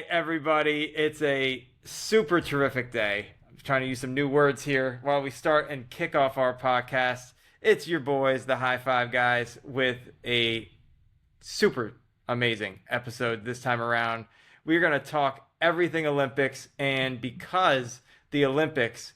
right, everybody. It's a super terrific day. I'm trying to use some new words here while we start and kick off our podcast. It's your boys, the High Five Guys, with a super amazing episode this time around. We're going to talk everything Olympics, and because the Olympics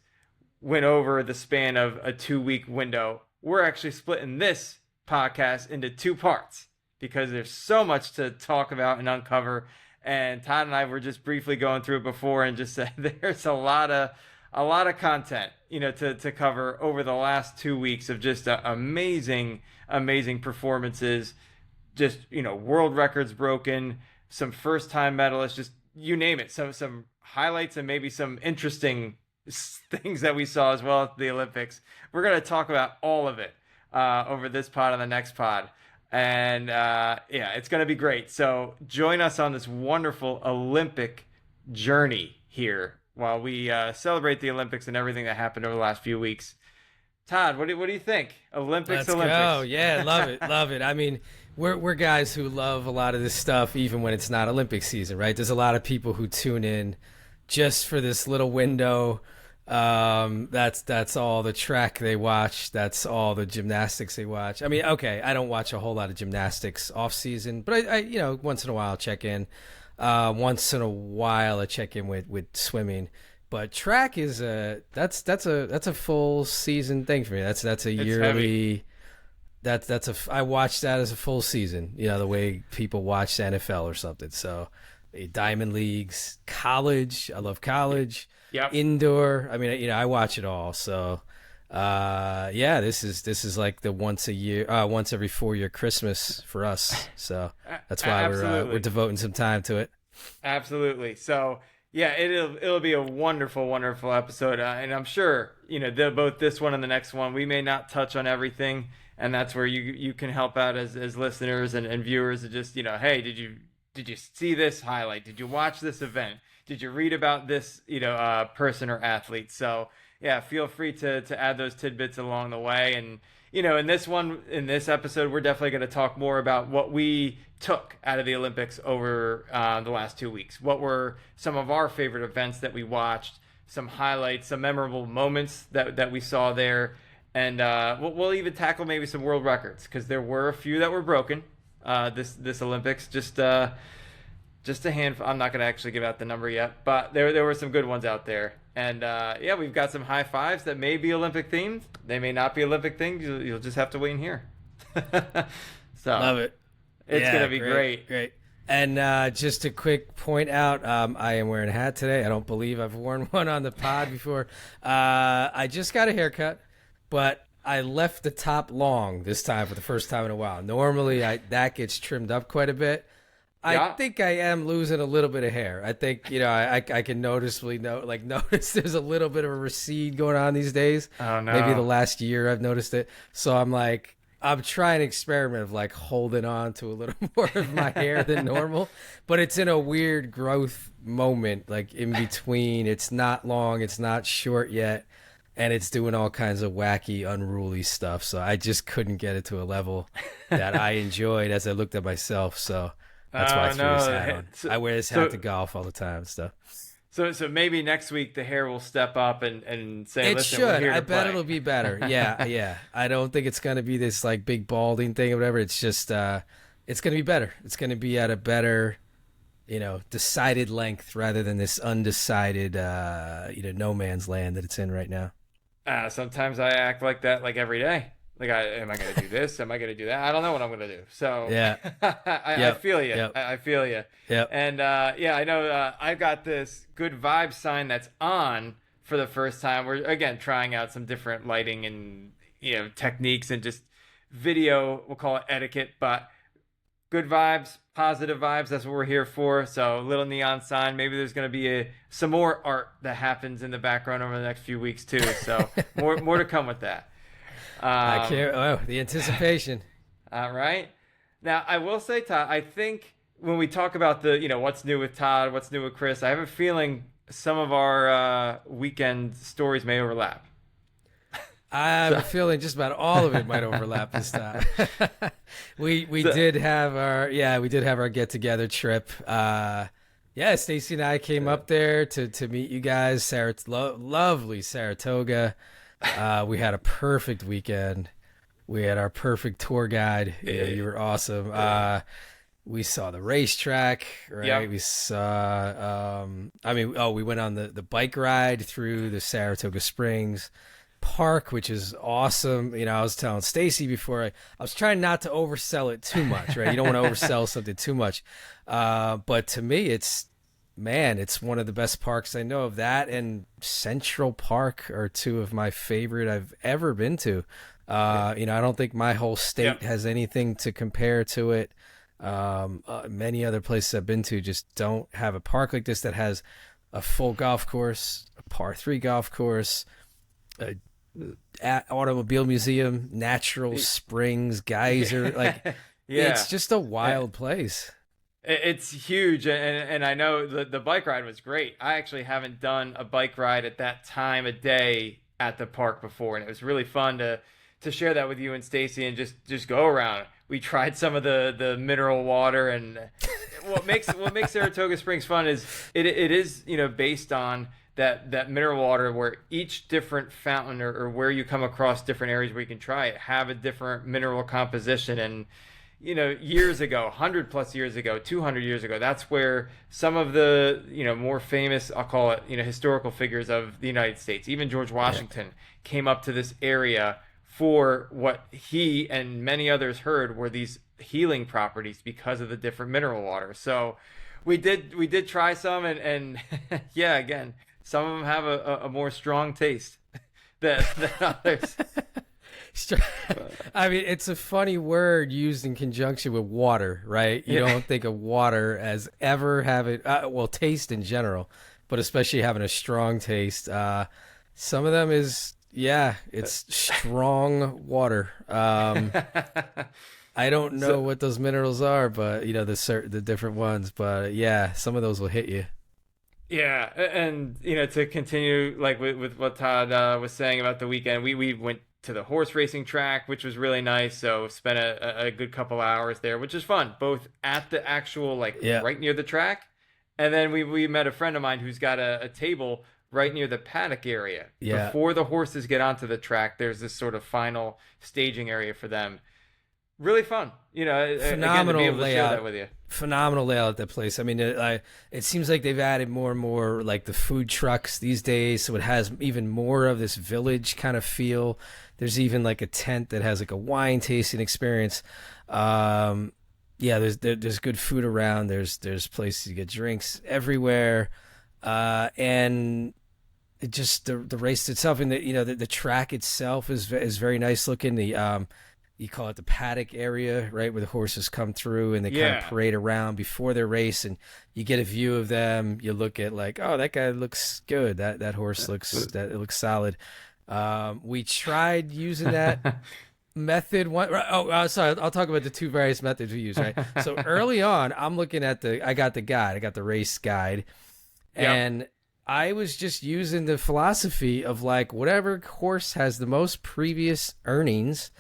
went over the span of a 2-week window, we're actually splitting this podcast into two parts because there's so much to talk about and uncover. And Todd and I were just briefly going through it before and just said there's a lot of content, to cover over the last 2 weeks of just amazing performances. Just, world records broken, some first time medalists, just you name it. Some highlights and maybe some interesting things that we saw as well at the Olympics. We're going to talk about all of it over this pod and the next pod. And it's going to be great. So join us on this wonderful Olympic journey here while we celebrate the Olympics and everything that happened over the last few weeks. Todd, what do you think? Olympics. Let's go. Yeah, love it. I mean, we're guys who love a lot of this stuff, even when it's not Olympic season, right? There's a lot of people who tune in just for this little window. That's all the track they watch. That's all the gymnastics they watch. I mean, okay, I don't watch a whole lot of gymnastics off season, but I once in a while I'll check in. Once in a while I check in with swimming. But track is that's a full season thing for me. That's a yearly. Heavy. I watch that as a full season. The way people watch the NFL or something. So, diamond leagues, college. I love college. Yep. Indoor. I mean, I watch it all. So, this is like the once every 4-year Christmas for us. So that's why we're devoting some time to it. Absolutely. So. Yeah, it'll be a wonderful episode, and I'm sure both this one and the next one we may not touch on everything, and that's where you can help out as listeners and viewers and just hey, did you see this highlight? Did you watch this event? Did you read about this person or athlete? So yeah, feel free to add those tidbits along the way. And in this episode, we're definitely going to talk more about what we took out of the Olympics over the last 2 weeks. What were some of our favorite events that we watched, some highlights, some memorable moments that we saw there. And we'll even tackle maybe some world records because there were a few that were broken this Olympics. Just a handful. I'm not going to actually give out the number yet, but there were some good ones out there. And we've got some high fives that may be Olympic themed. They may not be Olympic themed. You'll just have to wait and hear. So love it. It's going to be great. Great. And just a quick point out, I am wearing a hat today. I don't believe I've worn one on the pod before. I just got a haircut, but I left the top long this time for the first time in a while. Normally, that gets trimmed up quite a bit. I think I am losing a little bit of hair. I think, I can noticeably notice there's a little bit of a recede going on these days. Oh, no. Maybe the last year I've noticed it. So I'm trying to experiment of holding on to a little more of my hair than normal, but it's in a weird growth moment, in between. It's not long, it's not short yet, and it's doing all kinds of wacky, unruly stuff. So I just couldn't get it to a level that I enjoyed as I looked at myself. So that's why I threw this hat on. I wear this hat to golf all the time and stuff. So maybe next week the hair will step up and say, it listen, should. we're here to I bet play. it'll be better. Yeah. I don't think it's going to be this big balding thing or whatever. It's just, it's going to be better. It's going to be at a better, decided length rather than this undecided, no man's land that it's in right now. Sometimes I act like that every day. Am I going to do this? Am I going to do that? I don't know what I'm going to do. So yeah, I feel you. Yep. I feel you. Yep. And I know I've got this good vibe sign that's on for the first time. We're again trying out some different lighting and techniques and just video. We'll call it etiquette, but good vibes, positive vibes. That's what we're here for. So a little neon sign. Maybe there's going to be some more art that happens in the background over the next few weeks too. So more to come with that. I can't. Oh, the anticipation. All right. Now, I will say, Todd, I think when we talk about the, what's new with Todd, what's new with Chris, I have a feeling some of our weekend stories may overlap. I have a feeling just about all of it might overlap this time. we did have our get together trip. Yeah, Stacy and I came up there to meet you guys. Lovely Saratoga. We had a perfect weekend. We had our perfect tour guide. Yeah, you were awesome. We saw the racetrack, right? Yep. We saw, we went on the bike ride through the Saratoga Springs Park, which is awesome. I was telling Stacy before, I was trying not to oversell it too much, right? You don't want to oversell something too much. But to me, it's one of the best parks I know of. That and Central Park are two of my favorite I've ever been to. I don't think my whole state has anything to compare to it. Many other places I've been to just don't have a park like this that has a full golf course, a par 3 golf course, a automobile museum, natural springs, geyser. It's just a wild place. It's huge, and I know the bike ride was great. I actually haven't done a bike ride at that time of day at the park before, and it was really fun to share that with you and Stacy and just go around. We tried some of the mineral water, and what makes Saratoga Springs fun is it is based on that mineral water, where each different fountain or where you come across different areas where you can try it have a different mineral composition. And years ago, 100 plus years ago, 200 years ago, that's where some of the more famous, I'll call it, historical figures of the United States, even George Washington, came up to this area for what he and many others heard were these healing properties because of the different mineral water. So we did try some, and yeah, again, some of them have a more strong taste than others. I mean, it's a funny word used in conjunction with water, right? You don't think of water as ever having, taste in general, but especially having a strong taste. Some of them is, it's strong water. I don't know what those minerals are, but the different ones. But some of those will hit you. Yeah, and to continue with what Todd was saying about the weekend, we went to the horse racing track, which was really nice. So spent a good couple hours there, which is fun, both at the actual right near the track, and then we met a friend of mine who's got a table right near the paddock area. Before the horses get onto the track, there's this sort of final staging area for them. Really fun, phenomenal again, to be able layout. to share that with you. Phenomenal layout at that place. I mean, it seems like they've added more and more the food trucks these days, so it has even more of this village kind of feel. There's even a tent that has a wine tasting experience. There's good food around. There's places to get drinks everywhere, and it just the race itself, and the track itself is very nice looking. You call it the paddock area, right, where the horses come through and they kind of parade around before their race, and you get a view of them. You look at oh, that guy looks good. That horse looks solid. We tried using that method. Sorry, I'll talk about the two various methods we use. Right, so early on, I'm looking at I got the race guide, and I was just using the philosophy of whatever horse has the most previous earnings.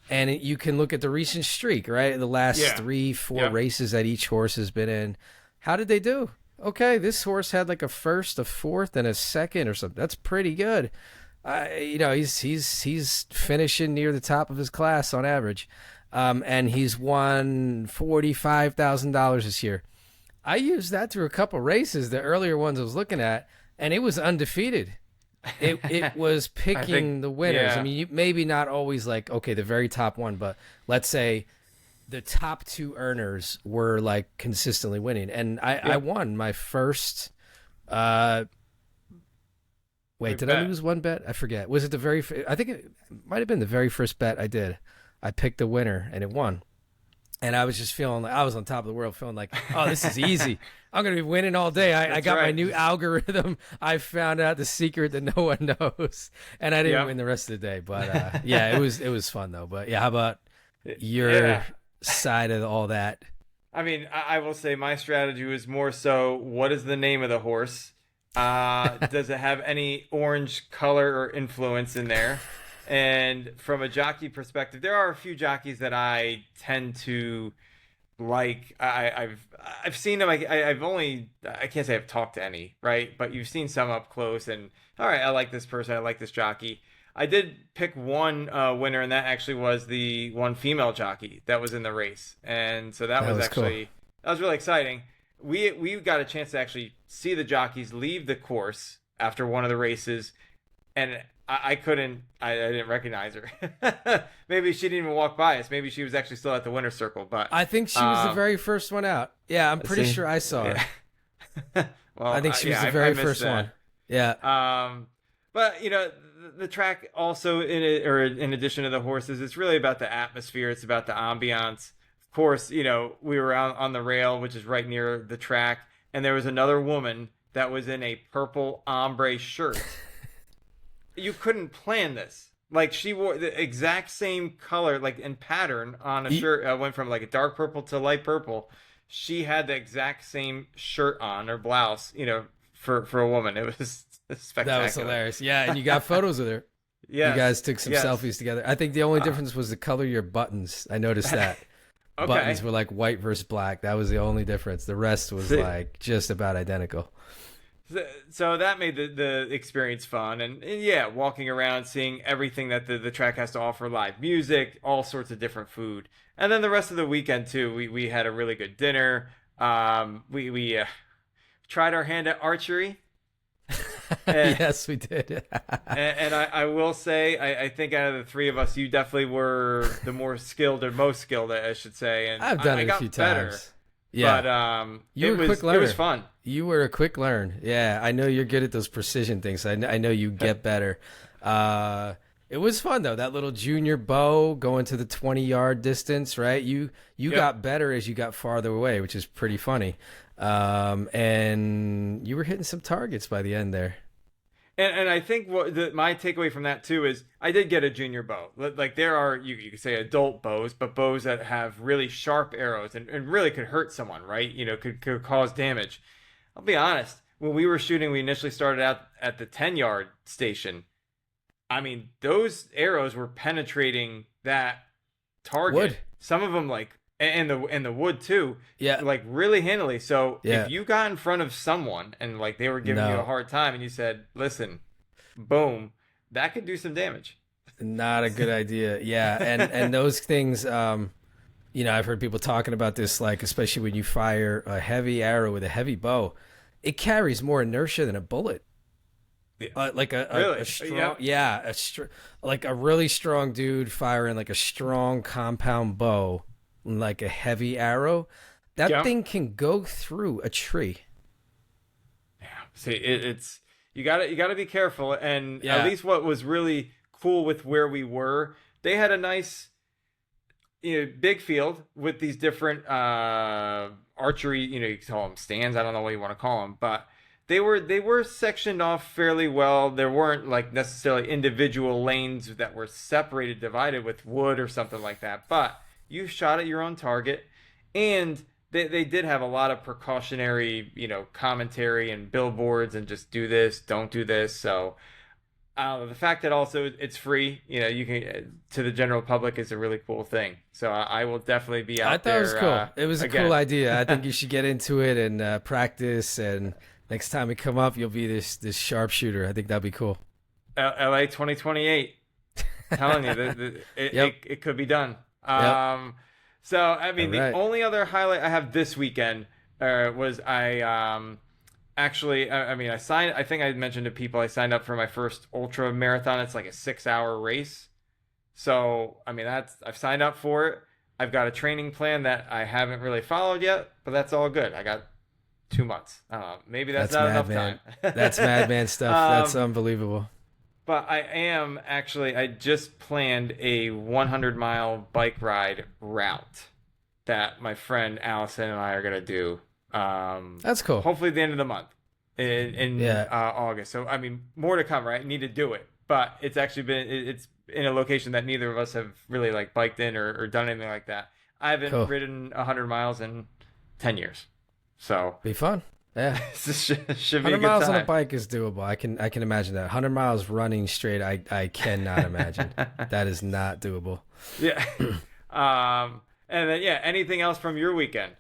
And you can look at the recent streak, right? The last 3-4 races that each horse has been in. How did they do? Okay, this horse had a first, a fourth, and a second or something. That's pretty good. He's finishing near the top of his class on average, and he's won $45,000 this year. I used that through a couple races, the earlier ones I was looking at, and it was undefeated. It was picking the winners. I mean, maybe not always the very top one, but let's say the top 2 earners were consistently winning. And I won my first. Did I lose one bet? I forget. Was it I think it might have been the very first bet I did. I picked the winner and it won. And I was just feeling I was on top of the world, feeling oh, this is easy. I'm going to be winning all day. I got my new algorithm. I found out the secret that no one knows. And I didn't win the rest of the day. But it was fun though. But how about your side of all that? I mean, I will say my strategy was more so, what is the name of the horse? Does it have any orange color or influence in there? And from a jockey perspective, there are a few jockeys that I tend to like I've seen them. I've only I can't say I've talked to any, right? But you've seen some up close, and all right, I like this person, I like this jockey. I did pick one winner, and that actually was the one female jockey that was in the race, and so that was actually cool. that was really exciting. We got a chance to actually see the jockeys leave the course after one of the races, and I didn't recognize her. Maybe she didn't even walk by us. Maybe she was actually still at the winner's circle. But I think she was the very first one out. Yeah, I'm pretty sure I saw her. Yeah. Well, I think she was the very first one. Yeah. But the track also in addition to the horses, it's really about the atmosphere. It's about the ambiance. Of course, we were out on the rail, which is right near the track, and there was another woman that was in a purple ombre shirt. You couldn't plan this. Like, she wore the exact same color, like, and pattern on a shirt. Went from like a dark purple to light purple. She had the exact same shirt on, or blouse, for a woman. It was spectacular. That was hilarious. Yeah, and you got photos with her. Yeah, you guys took some selfies together. I think the only difference was the color of your buttons. I noticed that. Okay. Buttons were like white versus black. That was the only difference. The rest was like just about identical. So that made the experience fun, and yeah, walking around, seeing everything that the track has to offer, live music, all sorts of different food. And then the rest of the weekend too, we had a really good dinner. We tried our hand at archery. Yes, we did. and I will say, I think out of the three of us, you definitely were the more skilled, or most skilled, I should say. And I've done it a few times. Yeah, but you were a quick learner. It was fun. You were a quick learn. Yeah, I know you're good at those precision things. I know you get better. It was fun though. That little junior bow going to the 20-yard distance, right? You got better as you got farther away, which is pretty funny. And you were hitting some targets by the end there. And I think my takeaway from that too is I did get a junior bow. Like, there are, you could say adult bows, but bows that have really sharp arrows and really could hurt someone, right? Could cause damage. I'll be honest, when we were shooting, we initially started out at the 10-yard station. I mean, those arrows were penetrating that target. Wood. Some of them and the wood too. Yeah. Like, really handily. So if you got in front of someone and like they were giving you a hard time and you said, listen, boom, that could do some damage. Not a good idea. Yeah. And those things, I've heard people talking about this, like, especially when you fire a heavy arrow with a heavy bow, it carries more inertia than a bullet. Yeah. Like a strong, like a really strong dude firing like a strong compound bow, like a heavy arrow, that thing can go through a tree. Yeah, see, it's you got to be careful. And at least what was really cool with where we were, they had a nice, big field with these different archery. You can call them stands. I don't know what you want to call them, but they were sectioned off fairly well. There weren't like necessarily individual lanes that were separated, divided with wood or something like that. But you shot at your own target, and they did have a lot of precautionary, commentary and billboards and just do this, don't do this. So the fact that also it's free, you can to the general public is a really cool thing. So I will definitely be out there. I thought it was cool. It was a cool idea. I think you should get into it and practice. And next time we come up, you'll be this sharpshooter. I think that'd be cool. LA 2028. Telling you, it could be done. So I mean, the only other highlight I have this weekend was I actually, I signed. I think I mentioned to people I signed up for my first ultra marathon. It's like a 6-hour race. So I mean, I've signed up for it. I've got a training plan that I haven't really followed yet, but that's all good. I got 2 months. Maybe that's not enough time. That's madman stuff. That's unbelievable. But I just planned a 100-mile bike ride route that my friend Allison and I are going to do. That's cool. Hopefully the end of the month in August. So, I mean, more to come, right? I need to do it. But it's actually it's in a location that neither of us have really like biked in or done anything like that. I haven't ridden 100 miles in 10 years. So be fun. Yeah, should be 100 miles on a bike is doable. I can imagine that. 100 miles running straight, I cannot imagine. That is not doable. Yeah. And then yeah, anything else from your weekend,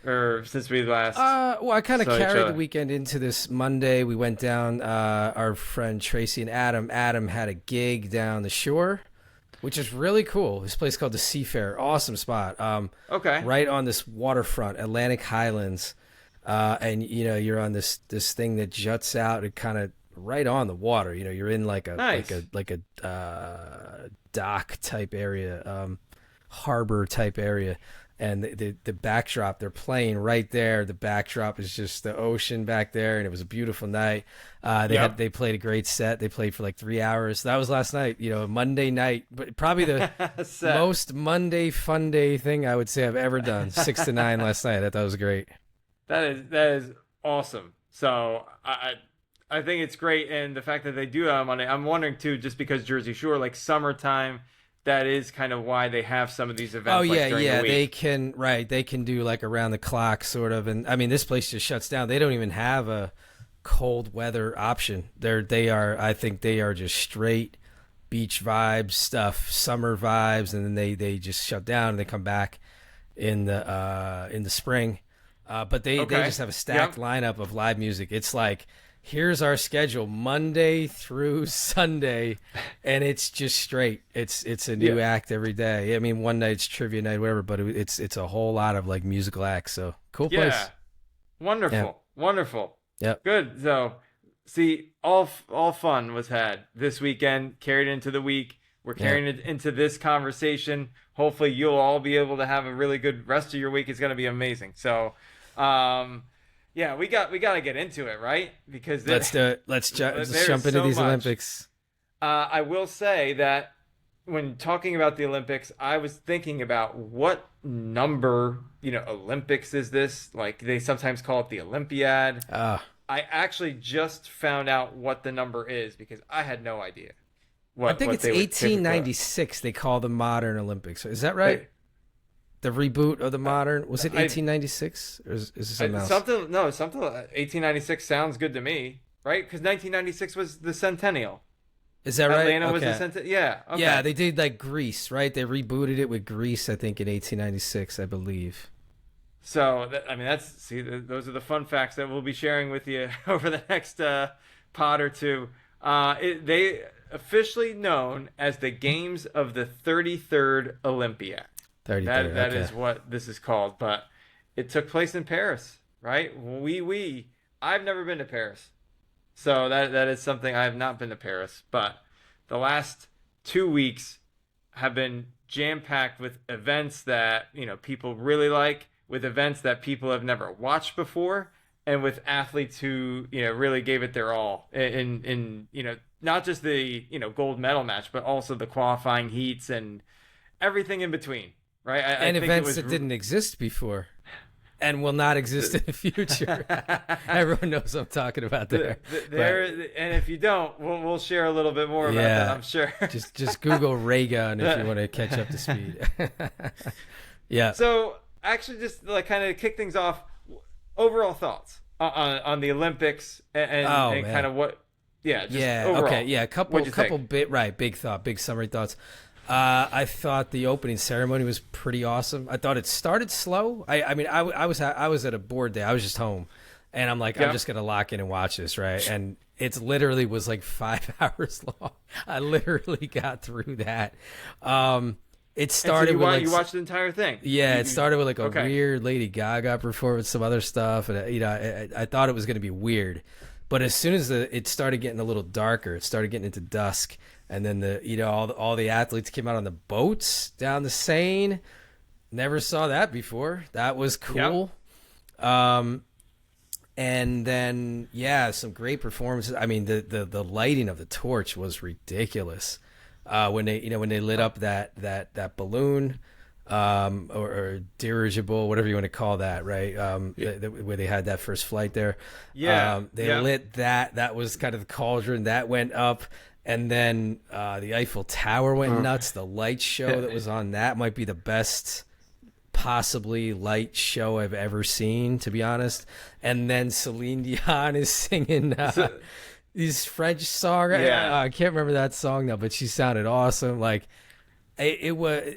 or since we last? Well, I kind of saw each carried other? the weekend into this Monday. We went down. Our friend Tracy and Adam. Adam had a gig down the shore, which is really cool. This place called the Seafair, awesome spot. Okay. Right on this waterfront, Atlantic Highlands, and you're on this thing that juts out and kind of right on the water. You're in like a Nice. like a dock type area, harbor type area. And the backdrop, they're playing right there. The backdrop is just the ocean back there, and it was a beautiful night. They played a great set. They played for like 3 hours. That was last night, Monday night, but probably the most Monday fun day thing I would say I've ever done. 6 to 9 last night. I thought it was great. That is awesome. So I think it's great, and the fact that they do it on Monday. I'm wondering too, just because Jersey Shore, like summertime. That is kind of why they have some of these events. Oh yeah, like during the week. they can do like around the clock sort of, and I mean this place just shuts down. They don't even have a cold weather option. I think they are just straight beach vibes stuff, summer vibes, and then they just shut down and they come back in the spring. But they just have a stacked lineup of live music. It's like, here's our schedule Monday through Sunday, and it's just straight. It's a new act every day. I mean, one night's trivia night, whatever, but it's a whole lot of like musical acts. So cool place. Yeah, wonderful. Yep. Good. So, see, all fun was had this weekend, carried into the week. We're carrying it into this conversation. Hopefully, you'll all be able to have a really good rest of your week. It's going to be amazing. So, yeah, we got to get into it, right? Because let's do it. Let's jump into these Olympics. I will say that when talking about the Olympics, I was thinking about what number, Olympics is this? Like they sometimes call it the Olympiad. I actually just found out what the number is because I had no idea. I think it's 1896. They call the modern Olympics. Is that right? The reboot of the modern, was it 1896 or is this something else? Something 1896 sounds good to me, right? Because 1996 was the centennial. Is that right? Atlanta was the centennial. Yeah. Okay. Yeah, they did like Greece, right? They rebooted it with Greece, I think, in 1896, I believe. So those are the fun facts that we'll be sharing with you over the next pod or two. They officially known as the Games of the 33rd Olympiad. That is what this is called, but it took place in Paris, right? I've never been to Paris, so that is something. I have not been to Paris, but the last 2 weeks have been jam-packed with events that people really like, with events that people have never watched before, and with athletes who really gave it their all in not just the gold medal match, but also the qualifying heats and everything in between. Right, and events that didn't exist before and will not exist in the future. Everyone knows what I'm talking about there. And if you don't, we'll share a little bit more about that, I'm sure. just Google ray gun if you want to catch up to speed. Yeah. So actually, just like kind of kick things off, overall thoughts on the Olympics and kind of what. Yeah. Overall. Okay. Yeah. Big summary thoughts. I thought the opening ceremony was pretty awesome. I thought it started slow. I was at a board day. I was just home, and I'm like, I'm just gonna lock in and watch this, right? And it literally was like 5 hours long. I literally got through that. It started with you watched the entire thing. Yeah, it started with like a weird Lady Gaga performance, some other stuff, and I thought it was gonna be weird, but as soon as it started getting a little darker, it started getting into dusk. And then all the athletes came out on the boats down the Seine. Never saw that before. That was cool. Yep. And then some great performances. I mean, the lighting of the torch was ridiculous. When they lit up that balloon, or dirigible, whatever you want to call that, right? Where they had that first flight there. Yeah. They lit that. That was kind of the cauldron that went up. And then the Eiffel Tower went nuts. The light show that was on that might be the best possibly light show I've ever seen, to be honest. And then Celine Dion is singing these French songs. I can't remember that song now, but she sounded awesome. Like it was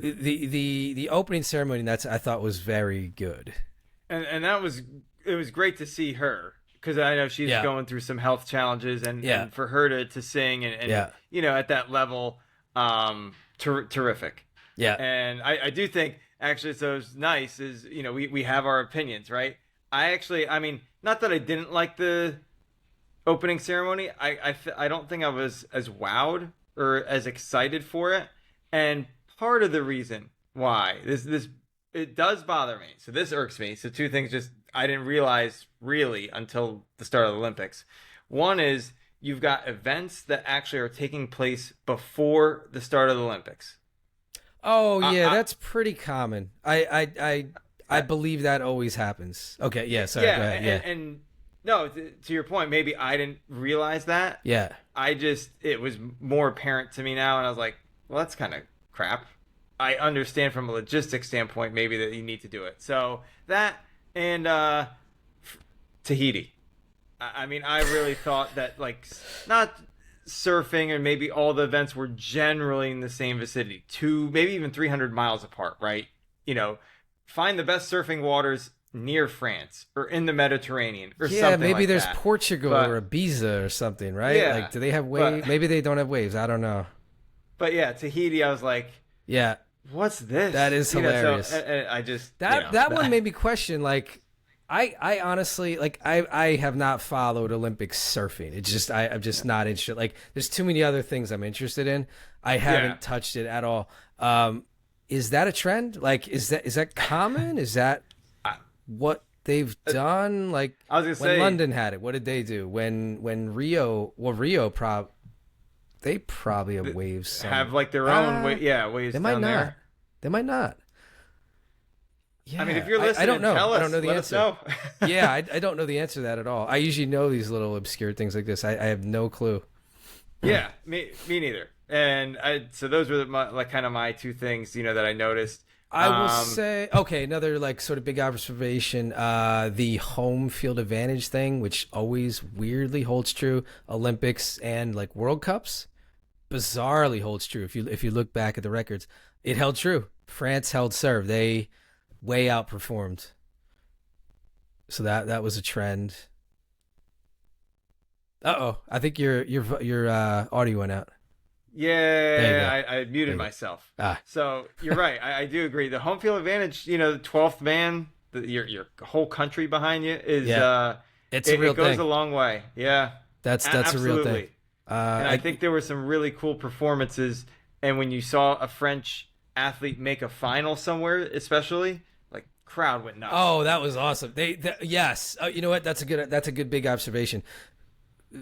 The opening ceremony I thought was very good. And it was great to see her, because I know she's going through some health challenges, and for her to sing and you know, at that level, terrific. Yeah. And I do think, actually, so it's nice is, you know, we have our opinions, right? I mean, not that I didn't like the opening ceremony. I don't think I was as wowed or as excited for it. And part of the reason why this it does bother me. So this irks me. So two things just I didn't realize really until the start of the Olympics. One is you've got events that actually are taking place before the start of the Olympics. Oh yeah, that's pretty common. I believe that always happens. Okay, yeah, sorry, go ahead. And no, to your point, maybe I didn't realize that. Yeah. It was more apparent to me now, and I was like, well, that's kind of crap. I understand from a logistics standpoint maybe that you need to do it. So that and Tahiti. I mean, I really thought that, like, not surfing and maybe all the events were generally in the same vicinity, maybe even 300 miles apart, right? You know, find the best surfing waters near France or in the Mediterranean or something like that. Yeah, maybe there's Portugal or Ibiza or something, right? Yeah, like, do they have waves? Maybe they don't have waves. I don't know. But yeah, Tahiti, I was like, yeah, what's this? That is hilarious. So, I just that one made me question, like, I honestly, like, I have not followed Olympic surfing. It's just I'm just not interested. Like, there's too many other things I'm interested in. I haven't touched it at all. Is that a trend? Like, is that common? Is that what they've done? Like, I was gonna say, when London had it, what did they do? When Rio they probably have waves. Somewhere. Have like their own waves. They might down not. There. They might not. Yeah, I mean, if you're listening, I don't know. Tell us, I don't know the let answer. Us know. Yeah, I don't know the answer to that at all. I usually know these little obscure things like this. I have no clue. Yeah, me neither. And so those were kind of my two things, you know, that I noticed. I will say, okay, another like sort of big observation, the home field advantage thing, which always weirdly holds true, Olympics and like World Cups, bizarrely holds true. If you look back at the records, it held true. France held serve. They way outperformed. So that was a trend. I think your audio went out. Yeah, I muted myself. So you're right. I do agree. The home field advantage, you know, the 12th man, your whole country behind you is it's a real thing. It goes a long way. Yeah, that's a real thing. And I think there were some really cool performances. And when you saw a French athlete make a final somewhere, especially, like, crowd went nuts. Oh, that was awesome. Yes. You know what? That's a good big observation.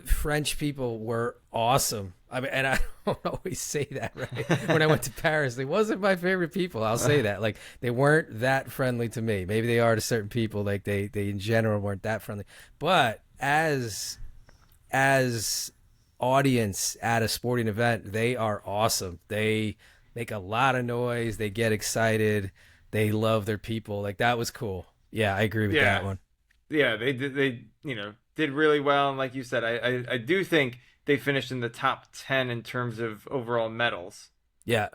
French people were awesome. I mean, and I don't always say that, right? When I went to Paris, they wasn't my favorite people. I'll say that. Like, they weren't that friendly to me. Maybe they are to certain people. Like, they in general weren't that friendly. But as audience at a sporting event, they are awesome. They make a lot of noise. They get excited. They love their people. Like, that was cool. Yeah, I agree with that one. Yeah, they did really well, and like you said, I do think they finished in the top 10 in terms of overall medals. Yeah.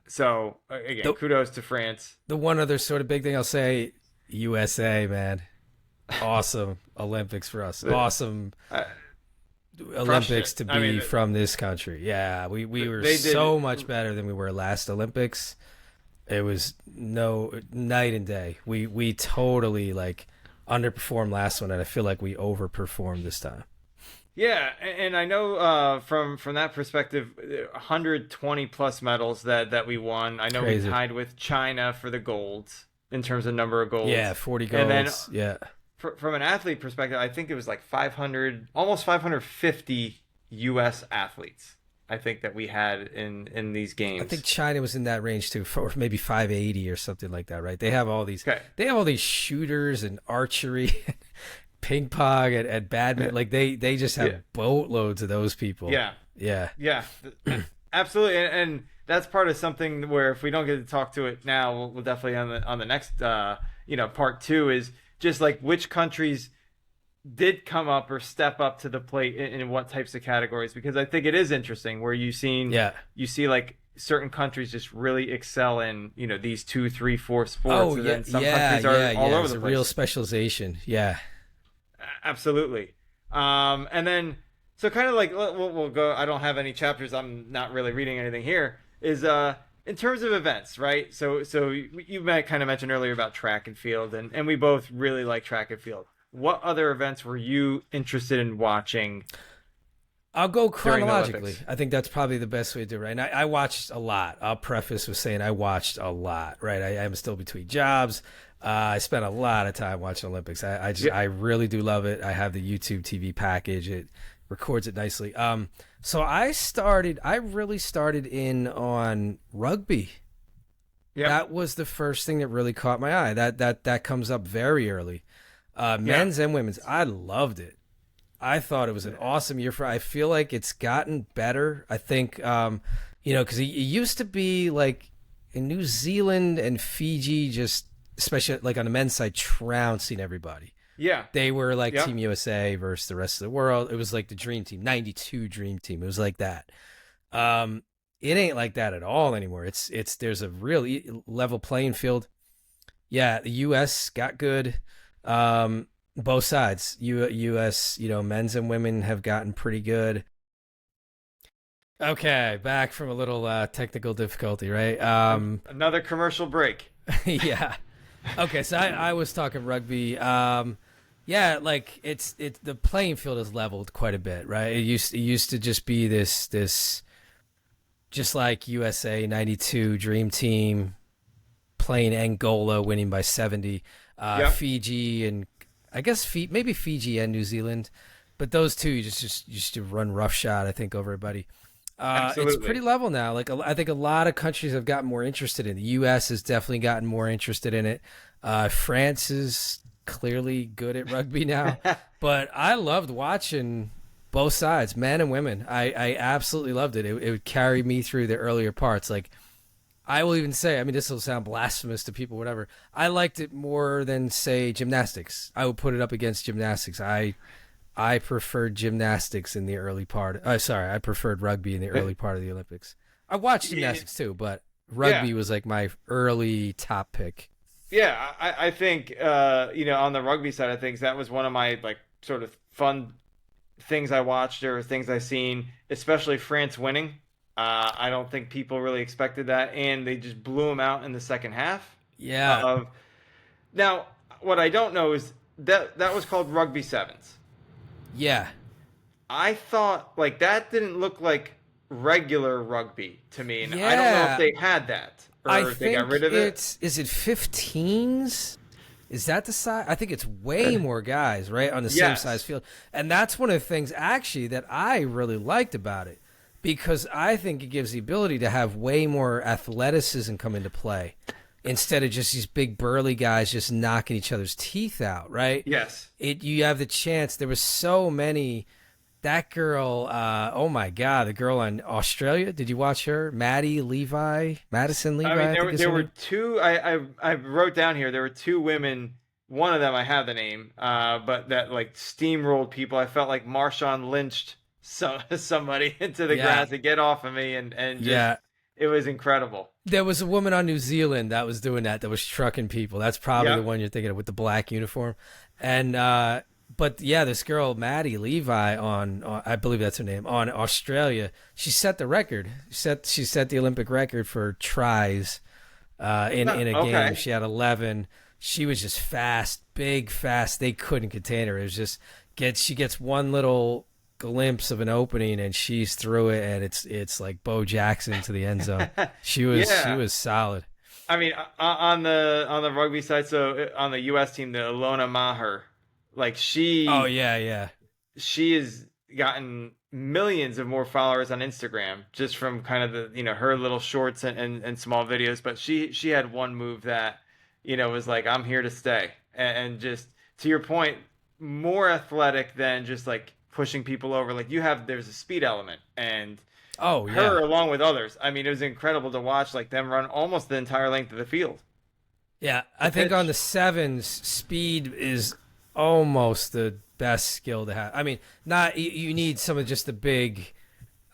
So again, kudos to France. The one other sort of big thing I'll say, USA, man, awesome Olympics for us. Awesome Olympics to be from this country. Yeah, we were so much better than we were last Olympics. It was night and day. We totally like underperformed last one, and I feel like we overperformed this time. Yeah, and I know from that perspective, 120 plus medals that we won. I know Crazy. We tied with China for the golds in terms of number of golds. Yeah, 40 golds. And then from an athlete perspective, I think it was like 500, almost 550 U.S. athletes. I think that we had in these games. I think China was in that range too, for maybe 580 or something like that, right? They have all these. Okay. They have all these shooters and archery, and ping pong and badminton. Like they just have boatloads of those people. Yeah, absolutely. And that's part of something where if we don't get to talk to it now, we'll definitely on the next part two is just like which countries did come up or step up to the plate in what types of categories, because I think it is interesting where you see like certain countries just really excel in, these two, three, four sports, Oh and yeah, then some countries are all over It's the a place. real specialization. Yeah. Absolutely. And then, so kind of like we'll go. I don't have any chapters. I'm not really reading anything here. Is in terms of events, right? So you might kind of mentioned earlier about track and field, and we both really like track and field. What other events were you interested in watching I'll go during the chronologically. Olympics? I think that's probably the best way to do it, right? And I watched a lot. I'll preface with saying I watched a lot, right? I'm still between jobs. I spent a lot of time watching Olympics. I really do love it. I have the YouTube TV package. It records it nicely. So I really started in on rugby. Yep. That was the first thing that really caught my eye. That comes up very early. Men's and women's. I loved it. I thought it was an awesome year I feel like it's gotten better. I think, because it used to be like in New Zealand and Fiji, just especially like on the men's side, trouncing everybody. Yeah. They were like Team USA versus the rest of the world. It was like the dream team, 92 dream team. It was like that. It ain't like that at all anymore. There's a real level playing field. Yeah. The US got good. Both sides, U.S., men's and women have gotten pretty good. Okay, back from a little technical difficulty, right? Another commercial break. Yeah. Okay, so I was talking rugby. Yeah, like it's the playing field has leveled quite a bit, right? It used to just be this just like USA 92 Dream Team playing Angola, winning by 70. Fiji and I guess maybe Fiji and New Zealand, but those two you just used to run roughshod, I think, over everybody. It's pretty level now. Like I think a lot of countries have gotten more interested in it. The U.S. has definitely gotten more interested in it. France is clearly good at rugby now, but I loved watching both sides, men and women. I absolutely loved it. It would carry me through the earlier parts. Like I will even say, I mean, this will sound blasphemous to people, whatever. I liked it more than, say, gymnastics. I would put it up against gymnastics. I preferred gymnastics in the early part. I preferred rugby in the early part of the Olympics. I watched gymnastics too, but rugby was like my early top pick. Yeah, I think, on the rugby side of things, that was one of my like sort of fun things I watched or things I seen, especially France winning. I don't think people really expected that, and they just blew them out in the second half. Yeah. Now, what I don't know is that was called rugby sevens. Yeah. I thought like that didn't look like regular rugby to me, and Yeah. I don't know if they had that or they got rid of it. Is it 15s? Is that the size? I think it's way more guys, right, on the same size field. And that's one of the things actually that I really liked about it. Because I think it gives the ability to have way more athleticism come into play instead of just these big burly guys just knocking each other's teeth out, right? Yes. You have the chance. There were so many. That girl, oh my God, the girl in Australia. Did you watch her? Madison Levi. I mean, there were two. I wrote down here. There were two women. One of them I have the name, but that like steamrolled people. I felt like Marshawn lynched somebody into the grass to get off of me, and just, it was incredible. There was a woman on New Zealand that was doing that was trucking people. That's probably the one you're thinking of with the black uniform. And but yeah, this girl Maddie Levi on I believe that's her name, on Australia, she set the record. She set the Olympic record for tries in a game. She had 11. She was just fast, big, fast. They couldn't contain her. It was just she gets one little glimpse of an opening and she's through it, and it's like Bo Jackson to the end zone. She was solid. I mean, on the rugby side, so on the U.S. team, the Ilona Maher, like she has gotten millions of more followers on Instagram just from kind of the her little shorts and small videos. But she had one move that was like, I'm here to stay, and just to your point, more athletic than just like pushing people over. Like there's a speed element, and her along with others. I mean, it was incredible to watch like them run almost the entire length of the field. Yeah, I think on the sevens, speed is almost the best skill to have. I mean, not you need some of just the big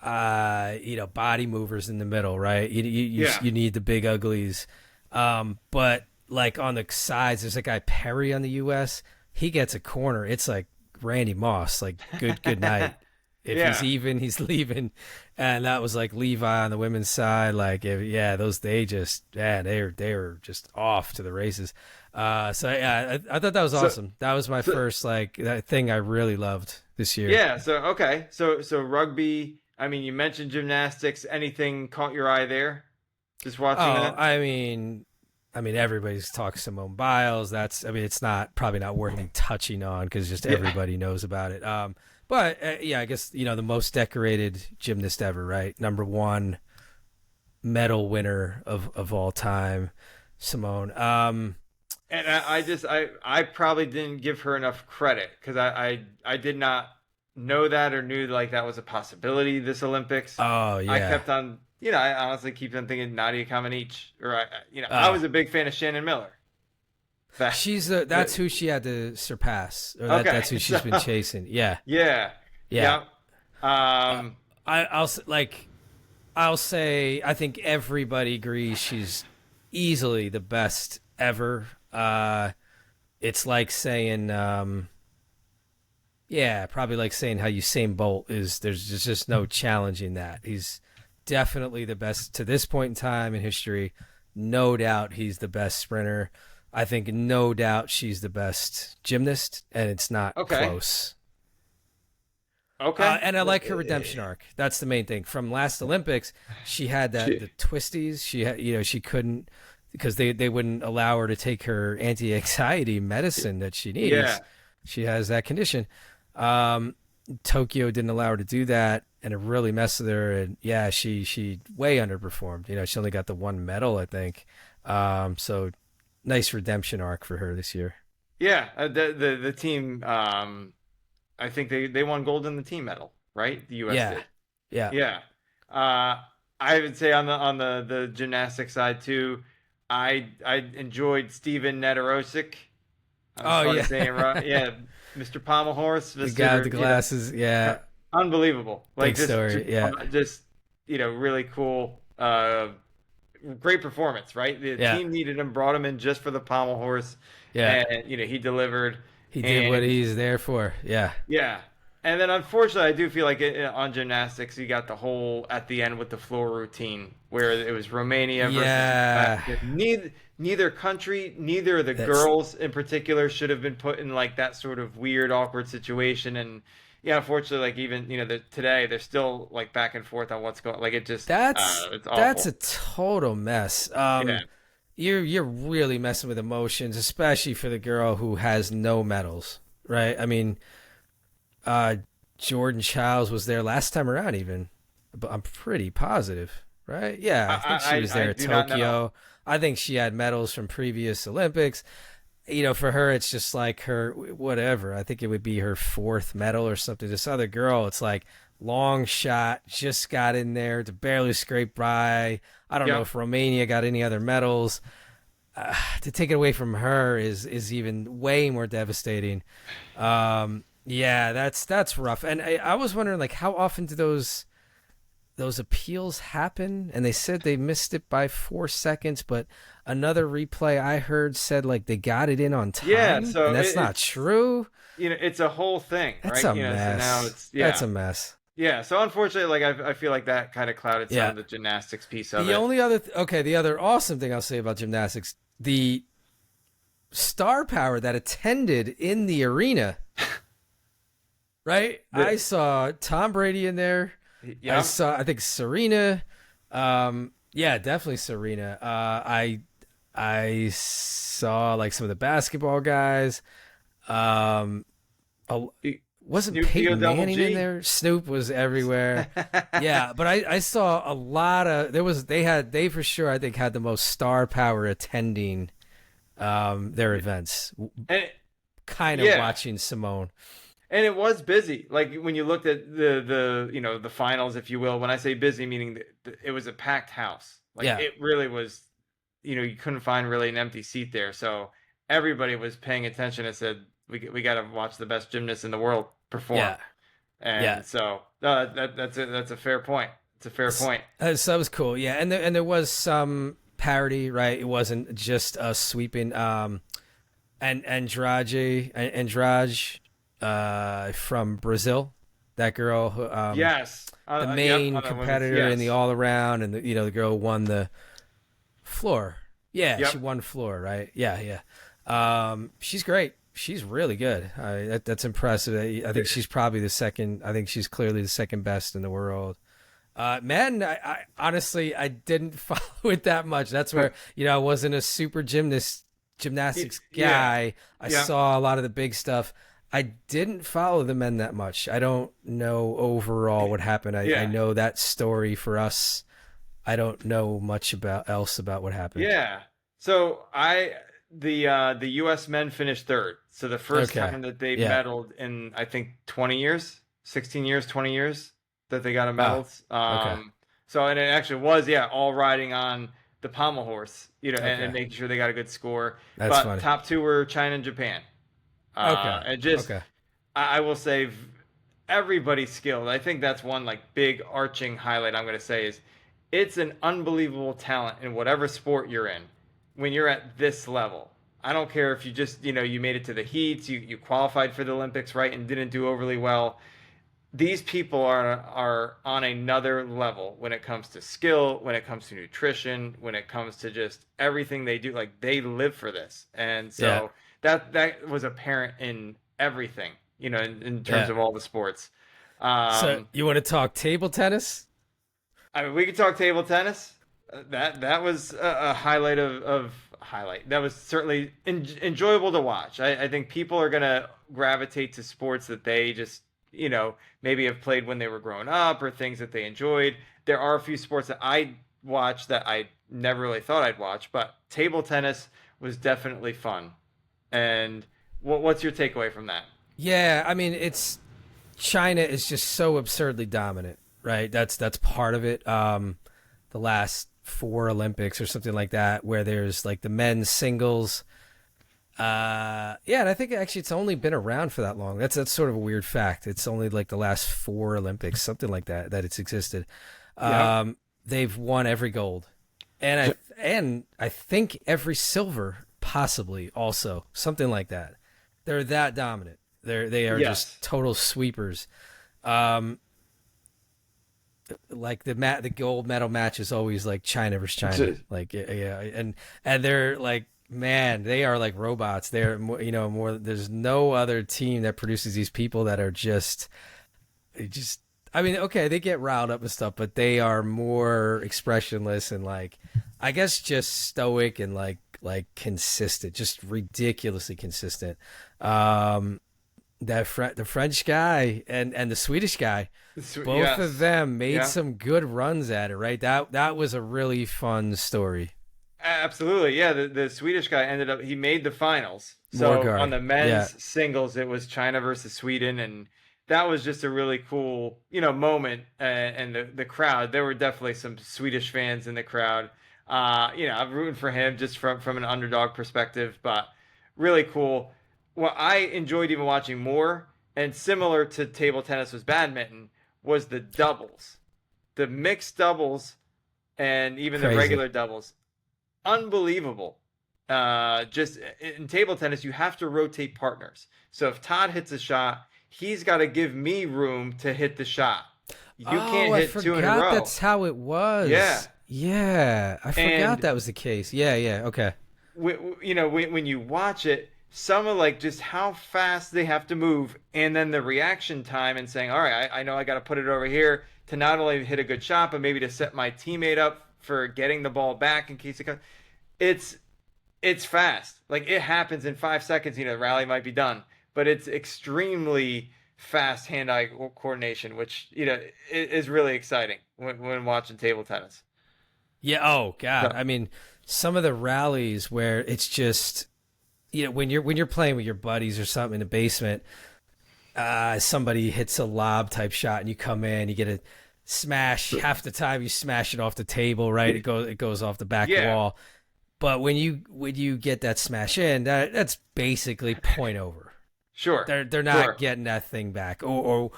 body movers in the middle, right? Yeah. You need the big uglies. But like on the sides, there's a guy Perry on the U.S. He gets a corner. It's like Randy Moss, like good night. If he's Yeah. even, he's leaving. And that was like Levi on the women's side. Like, they were just off to the races. So yeah, I thought that was So, awesome. That was my so first like that thing I really loved this year. yeah. So okay. So rugby. I mean, you mentioned gymnastics. Anything caught your eye there? Just watching Oh, that. I mean, everybody's talking Simone Biles. It's not probably not worth me touching on because just Yeah. everybody knows about it. But yeah, I guess the most decorated gymnast ever, right? Number one medal winner of all time, Simone. And I probably didn't give her enough credit because I did not know that or knew like that was a possibility this Olympics. Oh I yeah. kept on, I honestly keep on thinking Nadia Comaneci, or I Oh, was a big fan of Shannon Miller. That, that's that who she had to surpass, or okay, that's who she's been so chasing. Yeah, yeah, yeah. yeah, Uh, I'll say I think everybody agrees she's easily the best ever. It's like saying, yeah, probably like saying how Usain Bolt is. There's just no challenging that. He's definitely the best to this point in time in history. No doubt he's the best sprinter. I think no doubt she's the best gymnast, and it's not okay, close. okay. And I like her redemption arc. That's the main thing. From last Olympics, she had She, the twisties. She had, she couldn't because they wouldn't allow her to take her anti-anxiety medicine that she yeah, needs. She has that condition. Um, Tokyo didn't allow her to do that, and it really messed with her. And yeah, she way underperformed. She only got the one medal, I think. So nice redemption arc for her this year. yeah. The team. I think they won gold in the team medal, right? The U.S. Yeah, did. yeah. Yeah. I would say on the gymnastics side too, I enjoyed Steven Netarosic. I'm Oh probably yeah, saying it right. Yeah, Mr. Pommel the guy with the Mr. glasses. Yeah, Unbelievable. Like big story. Yeah, just really cool. Great performance, right? The yeah. team needed him, brought him in just for the pommel horse, Yeah, and he delivered. he did what And he's there for. Yeah, yeah. And then unfortunately, I do feel like on gymnastics, you got the whole at the end with the floor routine where it was Romania versus yeah. neither country, neither of the That's girls in particular should have been put in like that sort of weird, awkward situation. And yeah, unfortunately, like even today they're still like back and forth on what's going. Like it just that's it's that's awful. a total mess. Yeah. You're really messing with emotions, especially for the girl who has no medals, right? I mean, uh, Jordan Childs was there last time around, even, but I'm pretty positive, right? Yeah, I think she was I there at do not know. Tokyo. I think she had medals from previous Olympics. For her, it's just like her whatever. I think it would be her fourth medal or something. This other girl, it's like long shot, just got in there to barely scrape by. I don't know Yep. if Romania got any other medals. To take it away from her is even way more devastating. Yeah, that's rough. And I was wondering, like, how often do those appeals happen? And they said they missed it by 4 seconds, but another replay I heard said like they got it in on Yeah. time, So and that's not it's true. it's a whole thing, That's right? a So now mess. it's That's yeah. a mess. Yeah, so unfortunately, like I feel like that kind of clouded some Yeah. of the gymnastics piece of The it. only other okay, the other awesome thing I'll say about gymnastics, the star power that attended in the arena, right? I The, saw Tom Brady in there. yeah, I think Serena. Yeah, definitely Serena. I saw like some of the basketball guys. Um, a- wasn't Snoop Peyton Double Manning in G. there? Snoop was everywhere. Yeah, but I saw a lot of they for sure I think had the most star power attending their events. and Kind of yeah, watching Simone. and it was busy. Like when you looked at the finals, if you will. When I say busy, meaning it was a packed house. Like Yeah, it really was. You couldn't find really an empty seat there. So everybody was paying attention and said, we got to watch the best gymnast in the world perform. yeah. And Yeah. so that's a fair point. It's a fair point. So that was cool. Yeah, and there was some parody, right? It wasn't just a sweeping. And Andrade from Brazil, that girl, who, Yes. the Yep. main On the women's, competitor in the yes. all around, and the girl won the floor. Yeah, she Yep. won floor, right? Yeah, yeah. She's great. She's really good. That's impressive. I think she's probably the second. I think she's clearly the second best in the world. Men, I honestly I didn't follow it that much. That's where I wasn't a super gymnastics Yeah. guy. I Yeah. saw a lot of the big stuff. I didn't follow the men that much. I don't know overall what happened. I Yeah. know that story for us. I don't know much about what happened. Yeah. So the U.S. men finished third. So the first Okay. time that they Yeah. medaled in I think 20 years, 16 years, 20 years that they got a Oh, medal. okay. So and it actually was all riding on the pommel horse, and Okay. making sure they got a good score. That's But funny. top two were China and Japan. Okay. And just Okay. I will say everybody's skilled. I think that's one like big arching highlight I'm going to say is it's an unbelievable talent in whatever sport you're in when you're at this level. I don't care if you just, you made it to the heats, you qualified for the Olympics, right, and didn't do overly well. These people are on another level when it comes to skill, when it comes to nutrition, when it comes to just everything they do. Like they live for this. And Yeah. so that was apparent in everything, in terms Yeah. of all the sports. So you want to talk table tennis? I mean, we could talk table tennis. That was a highlight of highlight. That was certainly enjoyable to watch. I think people are gonna gravitate to sports that they just maybe have played when they were growing up or things that they enjoyed. There are a few sports that I watch that I never really thought I'd watch, but table tennis was definitely fun. And what's your takeaway from that? Yeah, I mean, China is just so absurdly dominant, right? That's part of it. The last four Olympics or something like that, where there's like the men's singles. Yeah, and I think actually it's only been around for that long. That's sort of a weird fact. It's only like the last four Olympics, something like that it's existed. Yeah. They've won every gold, and I think every silver, possibly also something like that. They're that dominant. They are Yes. just total sweepers. Like the gold medal match is always like China versus China. Like yeah, and they're like, man, they are like robots. They're more. There's no other team that produces these people that are just. I mean, okay, they get riled up and stuff, but they are more expressionless and like, I guess, just stoic and like consistent, just ridiculously consistent. The French guy and the Swedish guy, both Yes. of them made Yeah. some good runs at it, right? That was a really fun story. Absolutely, yeah. The Swedish guy he made the finals. So Morgard, on the men's yeah. singles, it was China versus Sweden, and that was just a really cool, moment. And the crowd, there were definitely some Swedish fans in the crowd. I'm rooting for him just from an underdog perspective, but really cool. What I enjoyed even watching more, and similar to table tennis was badminton, was the doubles, the mixed doubles, and even the Crazy. regular doubles. Unbelievable. Just in table tennis, you have to rotate partners. So if Todd hits a shot, he's got to give me room to hit the shot. You can't I hit two in a forgot row. that's how it was. Yeah. Yeah, I forgot And- that was the case. Yeah, okay. When you watch it, some of like just how fast they have to move, and then the reaction time, and saying, all right, I know I got to put it over here to not only hit a good shot, but maybe to set my teammate up for getting the ball back in case it comes. It's fast. Like it happens in 5 seconds. The rally might be done, but it's extremely fast hand-eye coordination, which is really exciting when watching table tennis. Yeah. Oh God. So- I mean, some of the rallies where it's just, when you're playing with your buddies or something in the basement, somebody hits a lob type shot and you come in, you get a smash. Half the time you smash it off the table, right? It goes off the back Yeah. wall. But when you get that smash in, that's basically point over. Sure. They're not Sure. getting that thing back. Or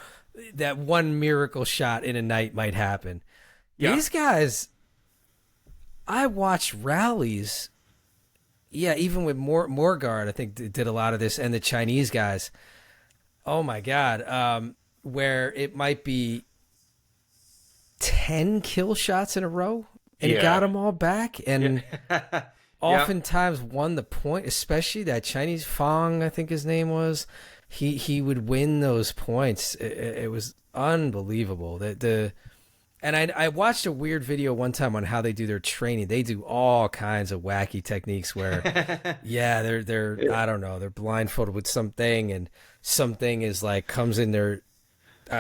that one miracle shot in a night might happen. Yeah. These guys, I watched rallies. Yeah, even with Morgard, I think did a lot of this, and the Chinese guys. Oh my God, where it might be 10 kill shots in a row, and he got them all back, and oftentimes won the point. Especially that Chinese Fong, I think his name was. He would win those points. It was unbelievable. And I watched a weird video one time on how they do their training. They do all kinds of wacky techniques where, they're I don't know, they're blindfolded with something, and something is like comes in their,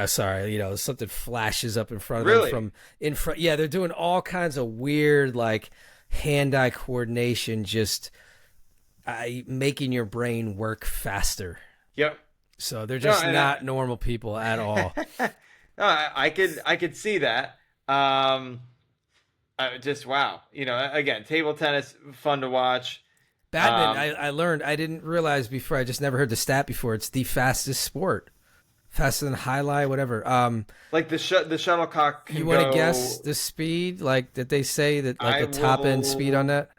something flashes up in front of them from in front. Yeah, they're doing all kinds of weird like hand-eye coordination, just making your brain work faster. Yep. So they're just not normal people at all. No, I could see that. Just wow. Again, table tennis, fun to watch. Badminton, I learned. I didn't realize before. I just never heard the stat before. It's the fastest sport, faster than highlight, whatever. Like the shuttlecock. You want to guess the speed, like that they say that, like the top end speed on that?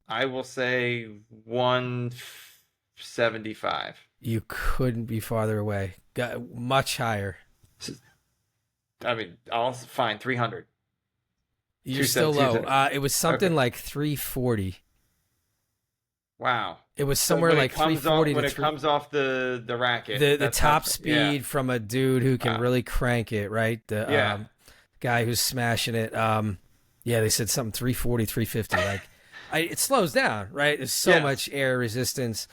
I will say 175. You couldn't be farther away. Got much higher. I mean, I'll find 300. You're still low. It was something like 340. Wow. It was somewhere like 340 when it comes off the racket. The top speed from a dude who can really crank it, right? The guy who's smashing it. They said something 340, 350. Like, it slows down, right? There's so much air resistance.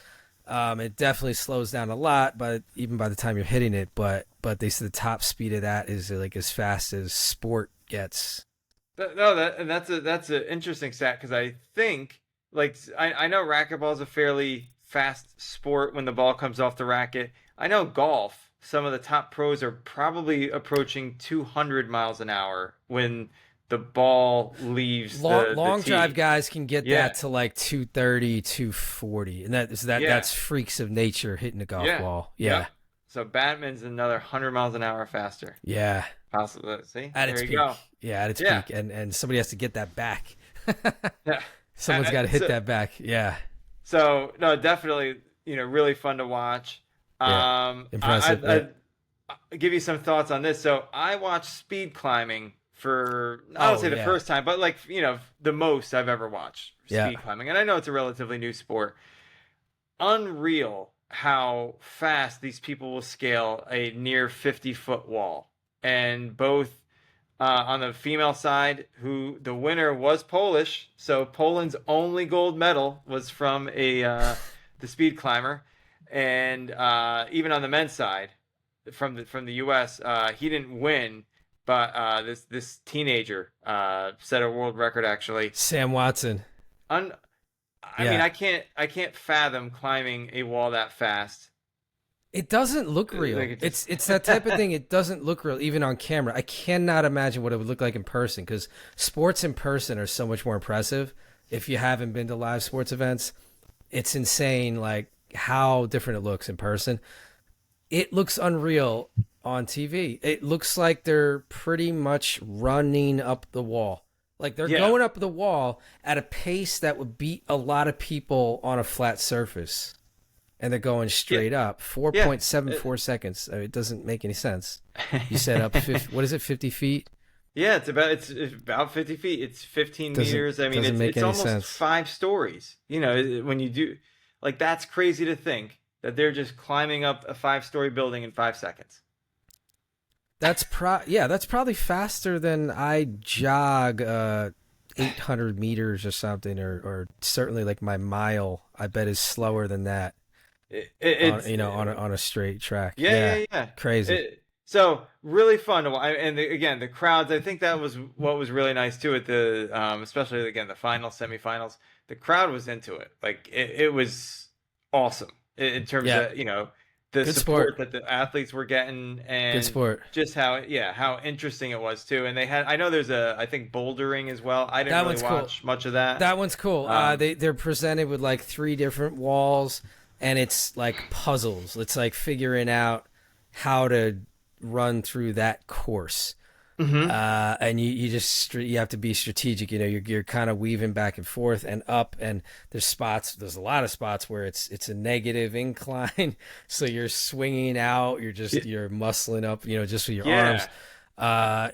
It definitely slows down a lot, but even by the time you're hitting it, but they said the top speed of that is like as fast as sport gets. That's an interesting stat, because I think I know racquetball is a fairly fast sport when the ball comes off the racket. I know golf, some of the top pros are probably approaching 200 miles an hour when the ball leaves long the drive tee. Guys can get that to like 230, 240, and that's freaks of nature hitting a golf ball. So badminton's another 100 miles an hour faster. Possibly. See, at its peak. Go. At its peak, and somebody has to get that back. Someone's got to hit that back. So no, definitely, really fun to watch. Impressive. I'll give you some thoughts on this. So I watched speed climbing for, I don't say the first time, but the most I've ever watched speed climbing. And I know it's a relatively new sport. Unreal how fast these people will scale a near 50-foot wall. And both on the female side, who the winner was Polish. So Poland's only gold medal was from the speed climber. And even on the men's side, from the U.S., he didn't win. But this teenager set a world record, actually. Sam Watson. I mean, I can't fathom climbing a wall that fast. It doesn't look real. It's that type of thing. It doesn't look real, even on camera. I cannot imagine what it would look like in person, because sports in person are so much more impressive. If you haven't been to live sports events, it's insane, like how different it looks in person. It looks unreal on TV. It looks like they're pretty much running up the wall. Like they're going up the wall at a pace that would beat a lot of people on a flat surface. And they're going straight up. 4.74 seconds. I mean, it doesn't make any sense. You set up, 50, what is it, 50 feet? Yeah, it's about 50 feet. It's 15 meters. I mean, it's almost sense. 5 stories. When you do, that's crazy to think that they're just climbing up a 5-story building in 5 seconds. That's probably faster than I jog 800 meters or something, or certainly like my mile. I bet is slower than that. On a straight track. Yeah. Crazy. So really fun to watch. And again, the crowds. I think that was what was really nice too at the, especially again the finals, semifinals. The crowd was into it. Like it was awesome in terms of the good support sport that the athletes were getting, and good sport. Just how interesting it was too. And they had, I know there's I think bouldering as well. I didn't really watch much of that. That one's cool. They're presented with like 3 different walls, and it's like puzzles. It's like figuring out how to run through that course. Mm-hmm. And you have to be strategic. You're kind of weaving back and forth and up, and there's a lot of spots where it's a negative incline, so you're swinging out, you're muscling up, just with your arms.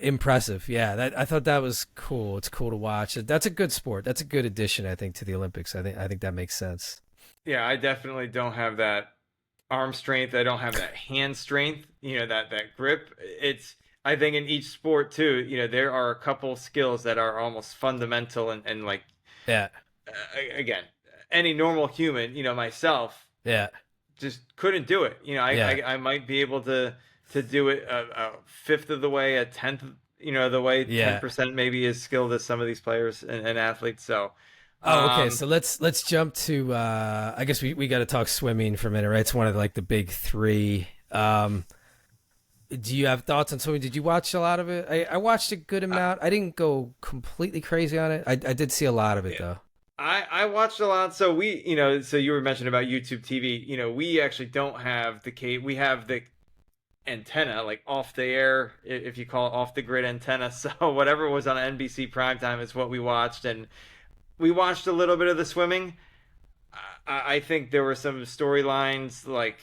Impressive. Yeah, I thought that was cool. It's cool to watch. That's a good sport. That's a good addition, I think, to the Olympics. I think that makes sense. Yeah, I definitely don't have that arm strength. I don't have that hand strength, that grip. I think in each sport too, there are a couple skills that are almost fundamental and like, Yeah. Again, any normal human, myself, Yeah. just couldn't do it. Yeah. I might be able to do it a fifth of the way, a tenth, the way, Yeah. 10% maybe as skilled as some of these players and athletes. So, okay. So let's jump to, I guess we got to talk swimming for a minute, right? It's one of like the big three. Do you have thoughts on swimming? Did you watch a lot of it? I watched a good amount. I didn't go completely crazy on it. I did see a lot of it though. I watched a lot. So so you were mentioning about YouTube TV. We actually don't have we have the antenna, like off the air, if you call it off the grid antenna. So whatever was on NBC primetime is what we watched, and we watched a little bit of the swimming. I think there were some storylines like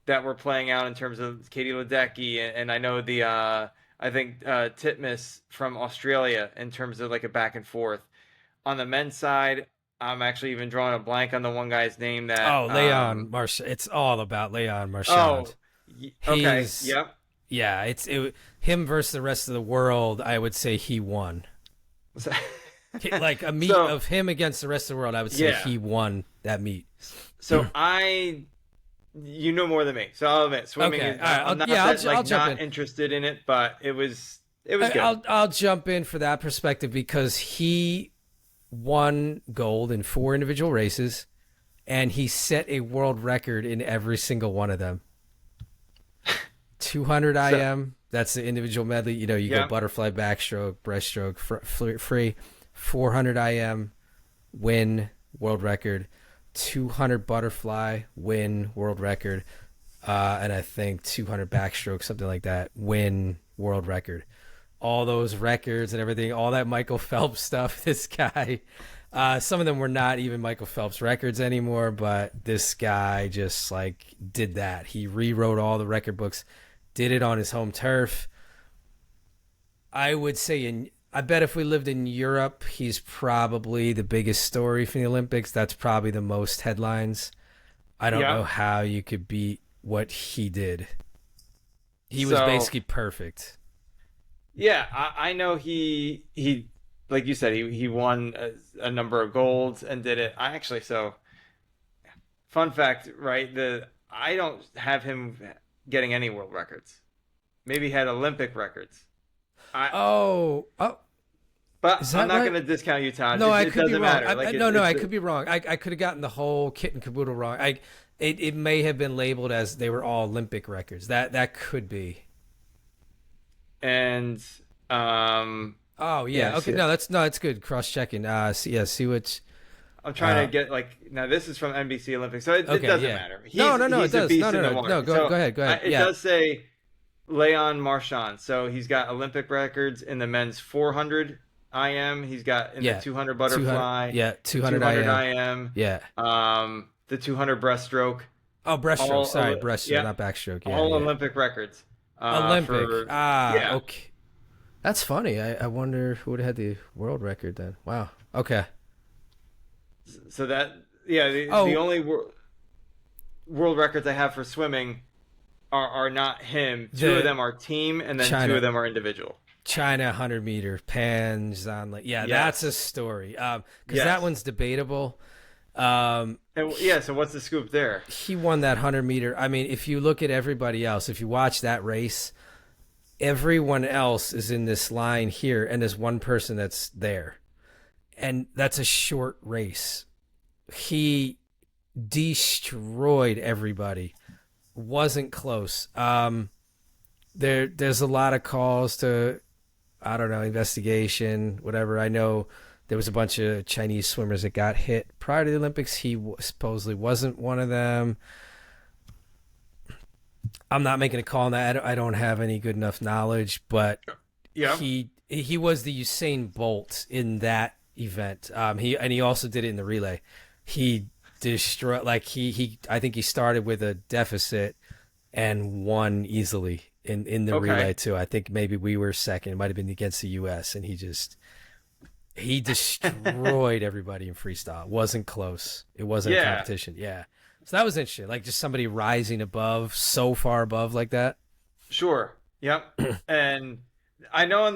that were playing out in terms of Katie Ledecky, and I know I think Titmus from Australia in terms of like a back and forth. On the men's side, I'm actually even drawing a blank on the one guy's name that. Leon Marchand. It's all about Leon Marchand. Okay. Yep. Yeah, it's him versus the rest of the world. I would say he won. Like a meet of him against the rest of the world, I would say he won that meet. So you know more than me, so I'll admit swimming. Okay. I'm not interested in it, but it was good. I'll jump in for that perspective because he won gold in 4 individual races, and he set a world record in every single one of them. 200 IM, that's the individual medley. You go butterfly, backstroke, breaststroke, free. 400 IM, win world record. 200 butterfly, win world record, and I think 200 backstroke, something like that, win world record. All those records and everything, all that Michael Phelps stuff, this guy, some of them were not even Michael Phelps records anymore, but this guy just like did that. He rewrote all the record books, did it on his home turf. I would say I bet if we lived in Europe, he's probably the biggest story for the Olympics. That's probably the most headlines. I don't know how you could beat what he did. He was basically perfect. Yeah, I know he like you said, he won a number of golds and did it. Fun fact, right? I don't have him getting any world records. Maybe he had Olympic records. But I'm not going to discount you, Todd. No, it could be doesn't wrong. matter. I could be wrong. I could have gotten the whole kit and caboodle wrong. It may have been labeled as they were all Olympic records. That could be. And okay. No, it's good. Cross checking. See which. I'm trying to get now. This is from NBC Olympics, so it doesn't matter. No, it does. No. Go ahead. It does say Leon Marchand. So he's got Olympic records in the men's 400 IM. He's got in the 200 butterfly. 200 IM. Yeah. The 200 breaststroke. Oh, breaststroke. Sorry, breaststroke, not backstroke. All Olympic records. Olympic. Okay. That's funny. I wonder who would have had the world record then. Wow. Okay. So the only world records I have for swimming are not him. Two of them are team, and then China. 2 of them are individual. China 100 meter pans on that's a story. Because that one's debatable. So what's the scoop there? He won that 100 meter. I mean, if you look at everybody else, if you watch that race, everyone else is in this line here, and there's one person that's there. And that's a short race. He destroyed everybody. Wasn't close. There's a lot of calls to, I don't know, investigation, whatever. I know there was a bunch of Chinese swimmers that got hit prior to the Olympics. He supposedly wasn't one of them. I'm not making a call on that. I don't have any good enough knowledge, but Yeah. he was the Usain Bolt in that event. He also did it in the relay. He destroyed, like I think he started with a deficit and won easily in the relay too. I think maybe we were second. It might have been against the US, and he destroyed everybody in freestyle. It wasn't close. It wasn't a competition. Yeah. So that was interesting. Like just somebody rising above, so far above like that. Sure. Yep. And I know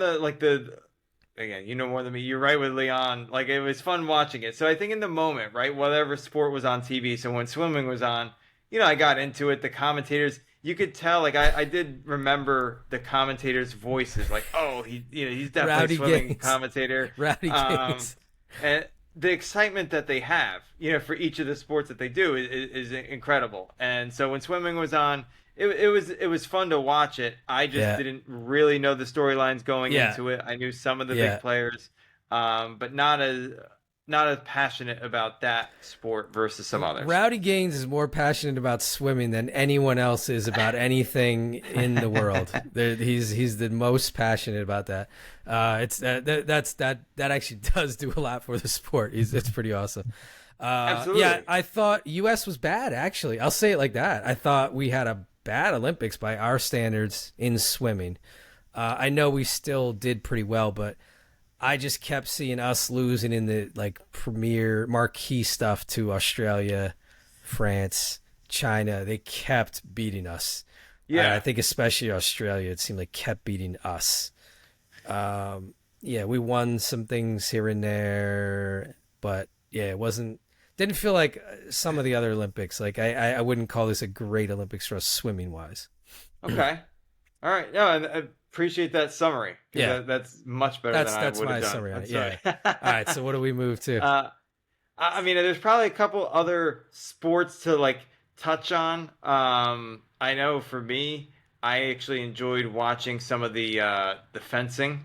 again, you know more than me. You're right with Leon. Like it was fun watching it. So I think in the moment, right, whatever sport was on TV. So when swimming was on, I got into it. The commentators, you could tell. Like I did remember the commentators' voices. Like, oh, he's definitely Rowdy a swimming Gaines. commentator. Rowdy Gaines. And the excitement that they have, for each of the sports that they do is incredible. And so when swimming was on, it was fun to watch it. I just didn't really know the storylines going into it. I knew some of the big players, but not as passionate about that sport versus some others. Rowdy Gaines is more passionate about swimming than anyone else is about anything in the world. He's the most passionate about that. That actually does do a lot for the sport. It's pretty awesome. Absolutely. Yeah, I thought U.S. was bad. Actually, I'll say it like that. I thought we had a bad Olympics by our standards in swimming. I know we still did pretty well, but I just kept seeing us losing in the premier marquee stuff to Australia, France, China. They kept beating us. Yeah, I think especially Australia, it seemed like kept beating us. We won some things here and there, but it didn't feel like some of the other Olympics. Like I wouldn't call this a great Olympics for us swimming wise. Okay. All right. No, I appreciate that summary. Yeah. That's much better than I would have done. That's my summary on it. Yeah. All right. So what do we move to? I mean, there's probably a couple other sports to touch on. I know for me, I actually enjoyed watching some of the fencing.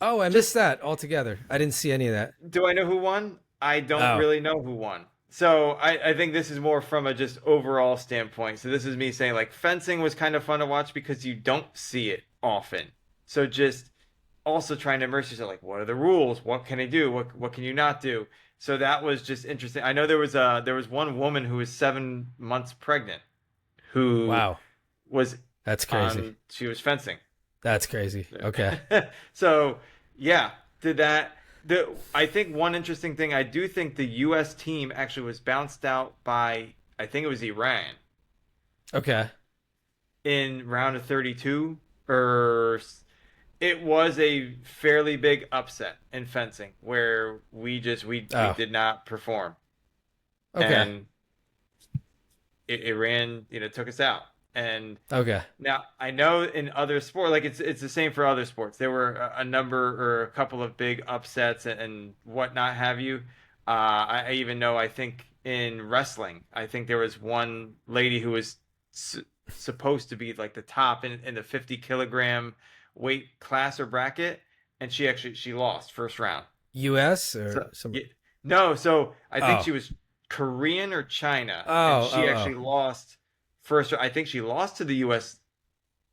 Oh, I missed that altogether. I didn't see any of that. Do I know who won? I don't really know who won. So I think this is more from a just overall standpoint. So this is me saying fencing was kind of fun to watch because you don't see it often. So just also trying to immerse yourself, what are the rules? What can I do? What can you not do? So that was just interesting. I know there was one woman who was 7 months pregnant who was that's crazy. She was fencing. That's crazy. Okay. So yeah, did that. I think one interesting thing, I do think the U.S. team actually was bounced out by, I think it was Iran. Okay. In round of 32, it was a fairly big upset in fencing where we did not perform. Okay. And Iran, took us out. And now I know in other sports, it's the same for other sports. There were a number or a couple of big upsets and whatnot have you. I even know, I think in wrestling, I think there was one lady who was supposed to be the top in the 50 kilogram weight class or bracket, and she lost first round. U.S. or somebody? No, so I think she was Korean or China. And she actually lost. First, I think she lost to the U.S.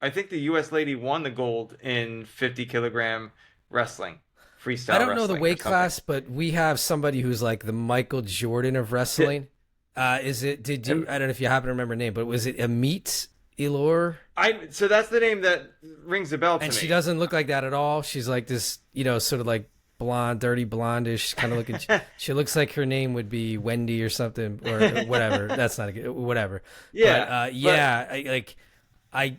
I think the U.S. lady won the gold in 50 kilogram wrestling, freestyle. I don't know the weight class, but we have somebody who's like the Michael Jordan of wrestling. I don't know if you happen to remember her name, but was it Amit Ilor? So that's the name that rings a bell to me. And she doesn't look like that at all. She's like this, sort of like blonde, dirty blondish kind of looking. She looks like her name would be Wendy or something or whatever. That's not a good, whatever. Yeah. But,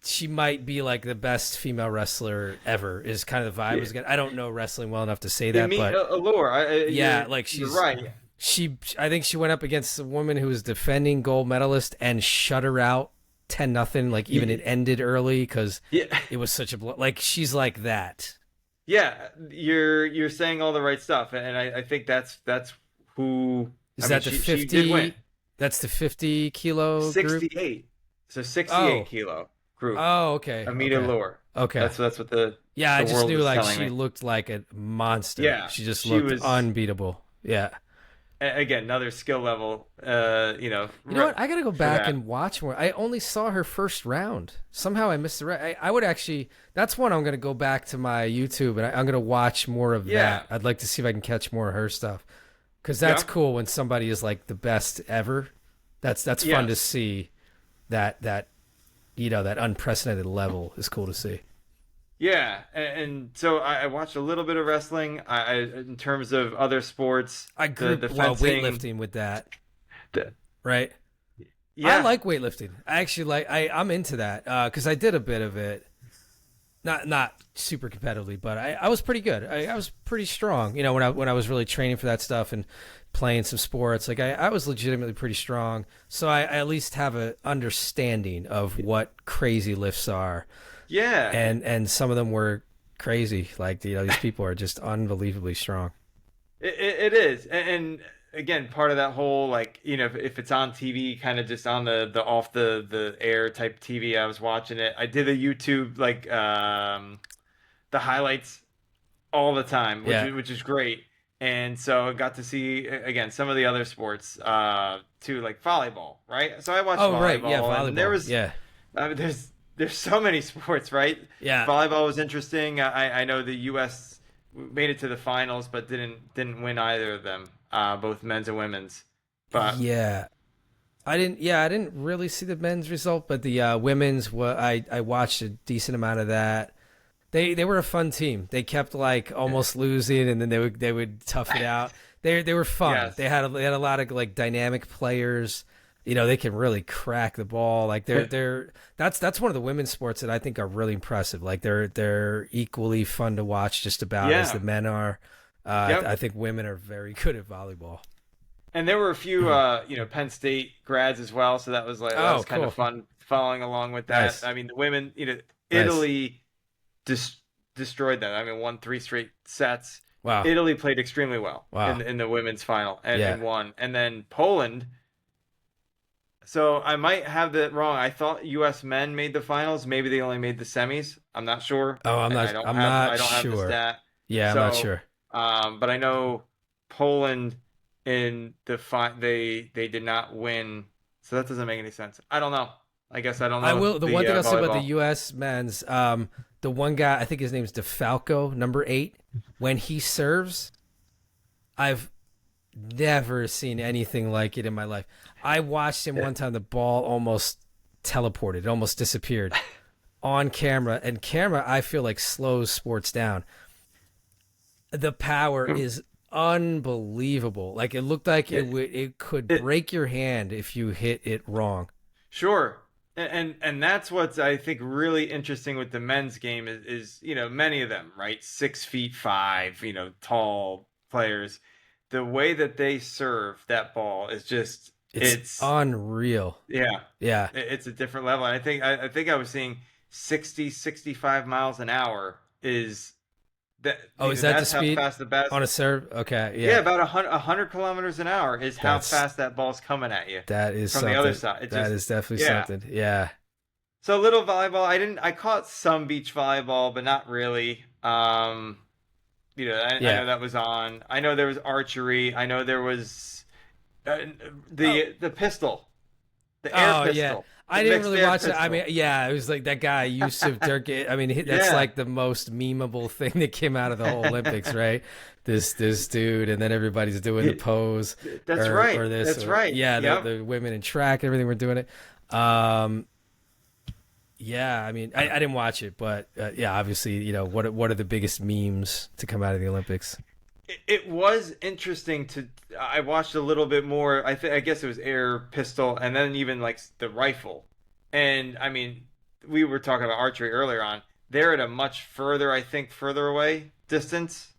she might be the best female wrestler ever is kind of the vibe. Was good. I don't know wrestling well enough to say that, but Allure. She's right. I think she went up against a woman who was defending gold medalist and shut her out 10-0. Even it ended early because it was such a she's like that. Yeah, you're saying all the right stuff, and I think that's who is that. The 50? She did win. That's the 50 kilo 68. Group? So 68 kilo group. Oh, okay. Amita Lure. Okay, that's what the I just knew she looked like a monster. Yeah, she looked unbeatable. Yeah. again, another skill level. You know what? I gotta go for back that. and watch more. I only saw her first round. Somehow I missed the rest. I would actually. That's one I'm gonna go back to my YouTube and I'm gonna watch more of Yeah, that. I'd like to see if I can catch more of her stuff because that's yeah, cool when somebody is like the best ever. That's fun to yes. see. That that unprecedented level is cool to see. Yeah, and so I watched a little bit of wrestling. In terms of other sports, I the group fencing. weightlifting with that, The, right? I yeah, like weightlifting. I actually like. I'm into that because I did a bit of it. Not super competitively, but I was pretty good. I was pretty strong. You know, when I was really training for that stuff and playing some sports, like I was legitimately pretty strong. So I at least have a understanding of what crazy lifts are, yeah. and some of them were crazy. Like these people are just unbelievably strong. It is, and again, part of that whole like if it's on TV, kind of just on the off the air type TV. I was watching it. I did a YouTube like the highlights all the time, Yeah. which is great. And so I got to see again some of the other sports too, like volleyball, right? So I watched Oh right. Yeah. volleyball, and there Volleyball. was Yeah. there's so many sports, right? Yeah. Volleyball was interesting. I know the U.S. made it to the finals, but didn't win either of them, both men's and women's. But Yeah. I didn't. Yeah, I didn't really see the men's result, but the women's. I watched a decent amount of that. They were a fun team. They kept like almost losing, and then they would tough it out. They were fun. yes, They had a lot of like dynamic players. They can really crack the ball. Like that's one of the women's sports that I think are really impressive. Like they're equally fun to watch just about as yeah, the men are. yep. I think women are very good at volleyball. And there were a few, Penn State grads as well, so that Oh, was kind of cool. fun following along with that. Nice. I mean, the women, Nice. Italy dis destroyed them. I mean, won three straight sets. Wow. Italy played extremely well Wow. in the women's final Yeah. and won. And then Poland. So I might have that wrong. I thought U.S. men made the finals. Maybe they only made the semis. I'm not sure. Oh, I'm I not. don't I'm have not I don't have the sure. stat. Yeah, I'm not So, sure. but I know Poland in they did not win, so that doesn't make any sense. I don't know. I guess I don't I know will. The one the thing I'll say about the volleyball. U.S. men's, the one guy I think his name's DeFalco, number 8. When he serves, I've never seen anything like it in my life. I watched him one time. The ball almost teleported, it almost disappeared on camera. And camera, I feel like slows sports down. The power is unbelievable. Like it looked like Yeah, it could it, break your hand if you hit it wrong. sure. And that's what's I think really interesting with the men's game is many of them, right, 6 feet 5, tall players. The way that they serve that ball is just It's unreal. yeah, Yeah. it's a different level. And I think I was seeing 65 miles an hour is that Oh, is that the that's how speed fast the best. on a serve? Okay, Yeah, yeah. about 100 kilometers an hour is how That's fast that ball's coming at you that is from the other something. side. It That just is definitely yeah. something. Yeah. So a little volleyball. I caught some beach volleyball, but not really. I Yeah. know that was on. I know there was archery. I know there was uh, Oh, the pistol, the air oh yeah. pistol, the I didn't mixed really air watch it. I mean, pistol. yeah, it was like that guy Yusuf Dirk. I mean, that's Yeah, like the most memeable thing that came out of the whole Olympics, right? This dude, and then everybody's doing the yeah, pose, that's right. or this, That's or right. yeah, Yep. the women in track, everything were doing it. Um, yeah, I mean, I didn't watch it, but yeah, obviously, what are the biggest memes to come out of the Olympics? It was interesting to. I watched a little bit more. I guess it was air pistol, and then even like the rifle. And I mean, we were talking about archery earlier on. They're at a much further, I think, further away distance.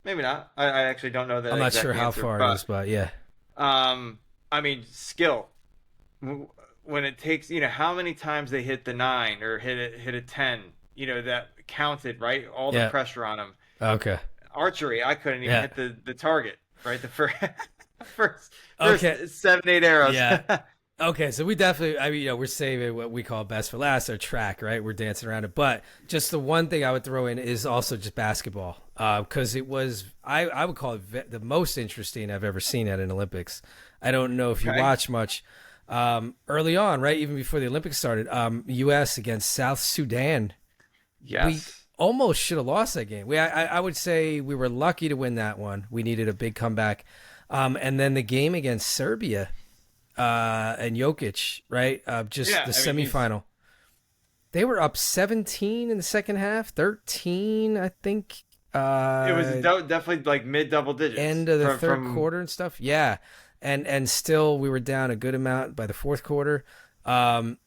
Maybe not. I actually don't know I'm the not sure exact how answer, far it is, but but yeah. I mean, skill. When it takes, how many times they hit the 9 or hit a 10, that counted, right? All the Yeah. pressure on them. Okay. Archery, I couldn't even Yeah. hit the target, right? The first Okay. first 7 8 arrows. Yeah. Okay, so we definitely, I mean, we're saving what we call best for last, or track, right? We're dancing around it. But just the one thing I would throw in is also just basketball, because it was, I would call it the most interesting I've ever seen at an Olympics. I don't know if you Okay. watch much early on, right? Even before the Olympics started, U.S. against South Sudan. We Yes. almost should have lost that game. I would say we were lucky to win that one. We needed a big comeback. And then the game against Serbia and Jokic, right? Just Yeah. the I mean, he's semifinal. They were up 17 in the second half, 13, I think. it was Uh, definitely like mid double digits End of the third from quarter and stuff. Yeah, and still we were down a good amount by the fourth quarter. Um,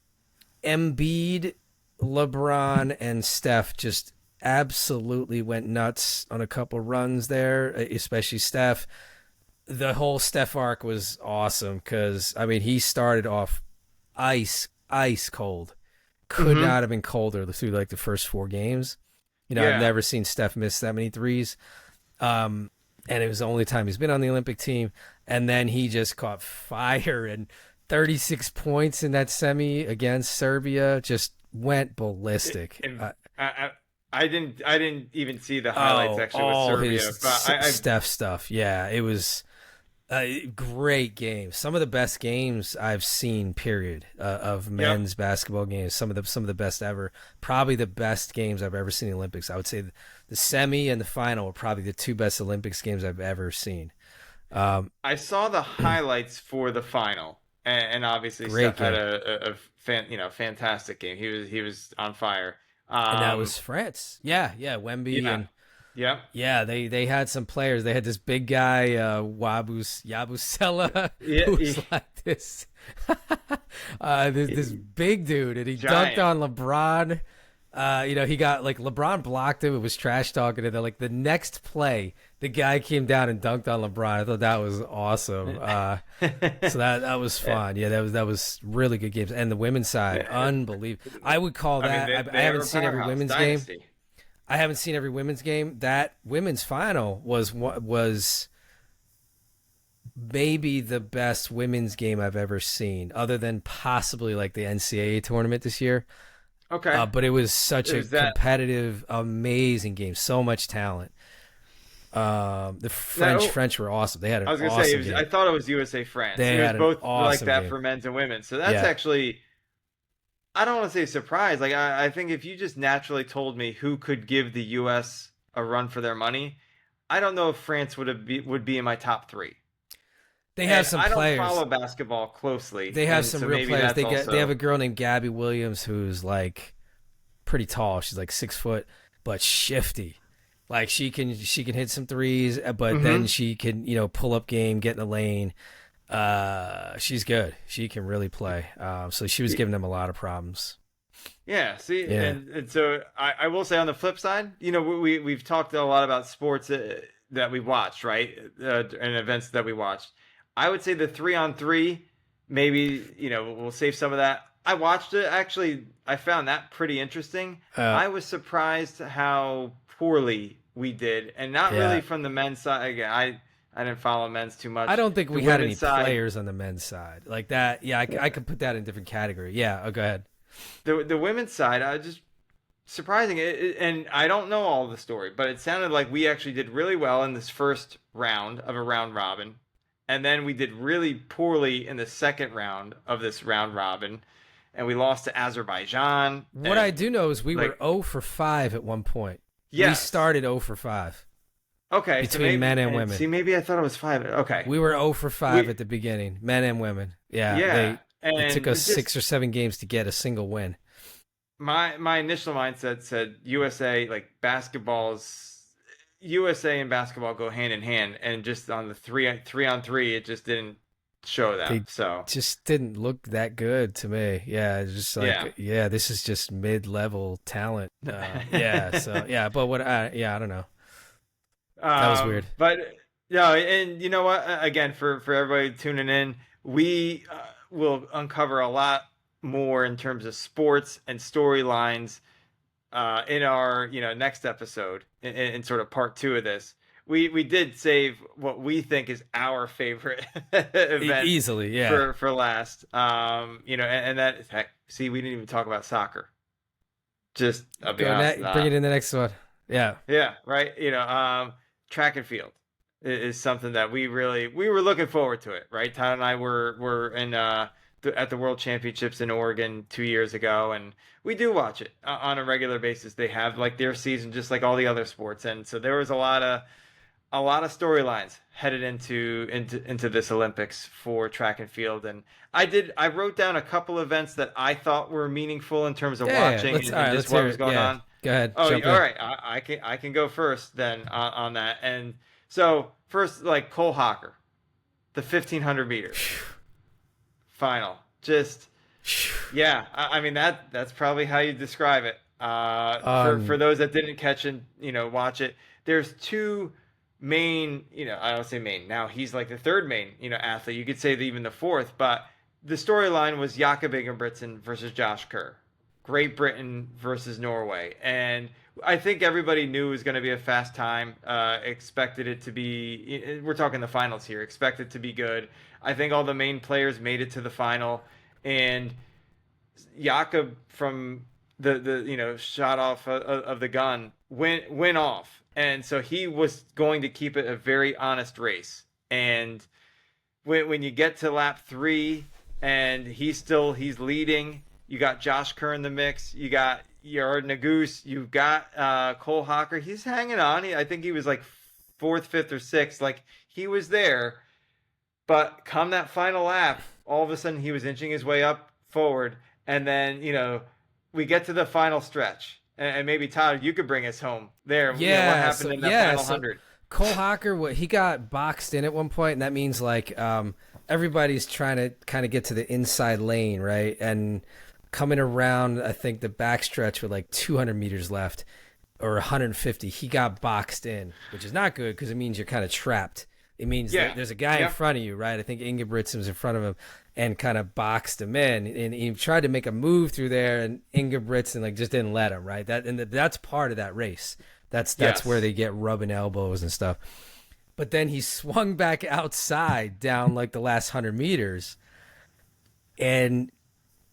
Embiid, LeBron, and Steph just absolutely went nuts on a couple runs there, especially Steph. The whole Steph arc was awesome because I mean he started off ice cold. Could hmm not have been colder through like the first four games. I've Yeah. never seen Steph miss that many threes. Um, and it was the only time he's been on the Olympic team. And then he just caught fire and 36 points in that semi against Serbia. Just went ballistic. And I didn't even see the highlights actually with All Serbia, his but I Steph stuff. Yeah, it was a great game. Some of the best games I've seen. Period of yep. men's basketball games. Some of the best ever. Probably the best games I've ever seen in the Olympics. I would say the semi and the final are probably the two best Olympics games I've ever seen. Um, I saw the highlights for the final, and obviously Great Steph had game. fantastic game. He was on fire. And that Um, was France. Yeah, Wemby yeah, and yep, yeah, they had some players. They had this big guy, Yabusela, yeah, who was like this, this big dude, and he dunked giant. on LeBron. He got like LeBron blocked him. It was trash talking, and then like the next play, the guy came down and dunked on LeBron. I thought that was awesome. So that was fun. Yeah, that was really good games. And the women's side, unbelievable. I would call I mean, that. I they are haven't a seen every powerhouse women's game. dynasty. I haven't seen every women's game. That women's final was maybe the best women's game I've ever seen, other than possibly like the NCAA tournament this year. Okay, But it was such a is that competitive, amazing game. So much talent. The French now? French were awesome. They had an I was gonna say awesome I game. thought it was USA France. They It was had an both like awesome that game. for men's and women. So that's Yeah. actually I don't want to say surprise. Like I think if you just naturally told me who could give the U.S. a run for their money, I don't know if France would be in my top three. They have And some I don't players. follow basketball closely, They have and some so real maybe players. that's They have a also girl named Gabby Williams who's like pretty tall. She's like 6 foot, but shifty. Like she can hit some threes, but then hmm she can pull up game, get in the lane. She's good. She can really play. So she was giving them a lot of problems. Yeah. See, Yeah, and so I will say on the flip side, we've talked a lot about sports that we watched, right, and events that we watched. I would say the 3-on-3, maybe we'll save some of that. I watched it actually. I found that pretty interesting. uh, I was surprised how poorly we did, and not yeah. really from the men's side. Again, I didn't follow men's too I much. don't think The we had any women's side, players on the men's side like that. Yeah, I could put that in a different category. Yeah. Oh, go ahead. the women's side, I just surprising and I don't know all the story, but it sounded like we actually did really well in this first round of a round robin, and then we did really poorly in the second round of this round robin, and we lost to Azerbaijan. What I And do know is we were like, 0 for 5 at one point. We yes, started 0 for 5 okay, so between maybe men and and women. see, maybe I thought it was five. Okay, We were 0 for 5 we at the beginning, men and women. Yeah, yeah, it took and us it just 6 or 7 games to get a single win. my initial mindset said USA, like basketball's USA and basketball go hand in hand, and just on the three on three, it just didn't show They that. So just didn't look that good to me. Yeah, it's just yeah. like this is just mid-level talent. Yeah, so yeah, but I don't know. That was weird. But yeah, and you know what? Again, for everybody tuning in, we will uncover a lot more in terms of sports and storylines in our next episode in sort of part two of this. we did save what we think is our favorite event Easily, yeah. for last. And that heck, see, we didn't even talk about soccer. Just I'll be honest. Bring it in the next one. Yeah. Yeah, right. Track and field is something that we were looking forward to it, right? Todd and I were in at the World Championships in Oregon 2 years ago, and we do watch it on a regular basis. They have like their season just like all the other sports, and so there was a lot of storylines headed into this Olympics for track and field, and I wrote down a couple events that I thought were meaningful in terms of watching and just what was going on. Go ahead. Oh, all right. I can go first then on that. And so first, like Cole Hocker, the 1500 meters final. Just yeah. I mean that's probably how you describe it. For those that didn't catch and watch it, there's two main. I don't say main. Now he's like the third main athlete. You could say even the fourth, but the storyline was Jakob Ingebrigtsen versus Josh Kerr. Great Britain versus Norway. And I think everybody knew it was going to be a fast time. Expected it to be, we're talking the finals here, expected to be good. I think all the main players made it to the final. And Jakob from the shot off of the gun went off. And so he was going to keep it a very honest race. And when you get to lap 3 and he's leading, you got Josh Kerr in the mix. You got Yard Nagus. You've got Cole Hocker. He's hanging on. I think he was like 4th, 5th, or 6th. Like he was there. But come that final lap, all of a sudden he was inching his way up forward. And then, we get to the final stretch. And maybe, Todd, you could bring us home there. Yeah. What happened in that final 100? Cole Hocker, he got boxed in at one point, and that means like everybody's trying to kind of get to the inside lane, right? And coming around, I think the backstretch with like 200 meters left or 150, he got boxed in, which is not good because it means you're kind of trapped. It means that there's a guy in front of you, right? I think Ingebrigtsen was in front of him and kind of boxed him in. And he tried to make a move through there, and Ingebrigtsen like just didn't let him, right? That's part of that race. That's where they get rubbing elbows and stuff. But then he swung back outside down like the last 100 meters, and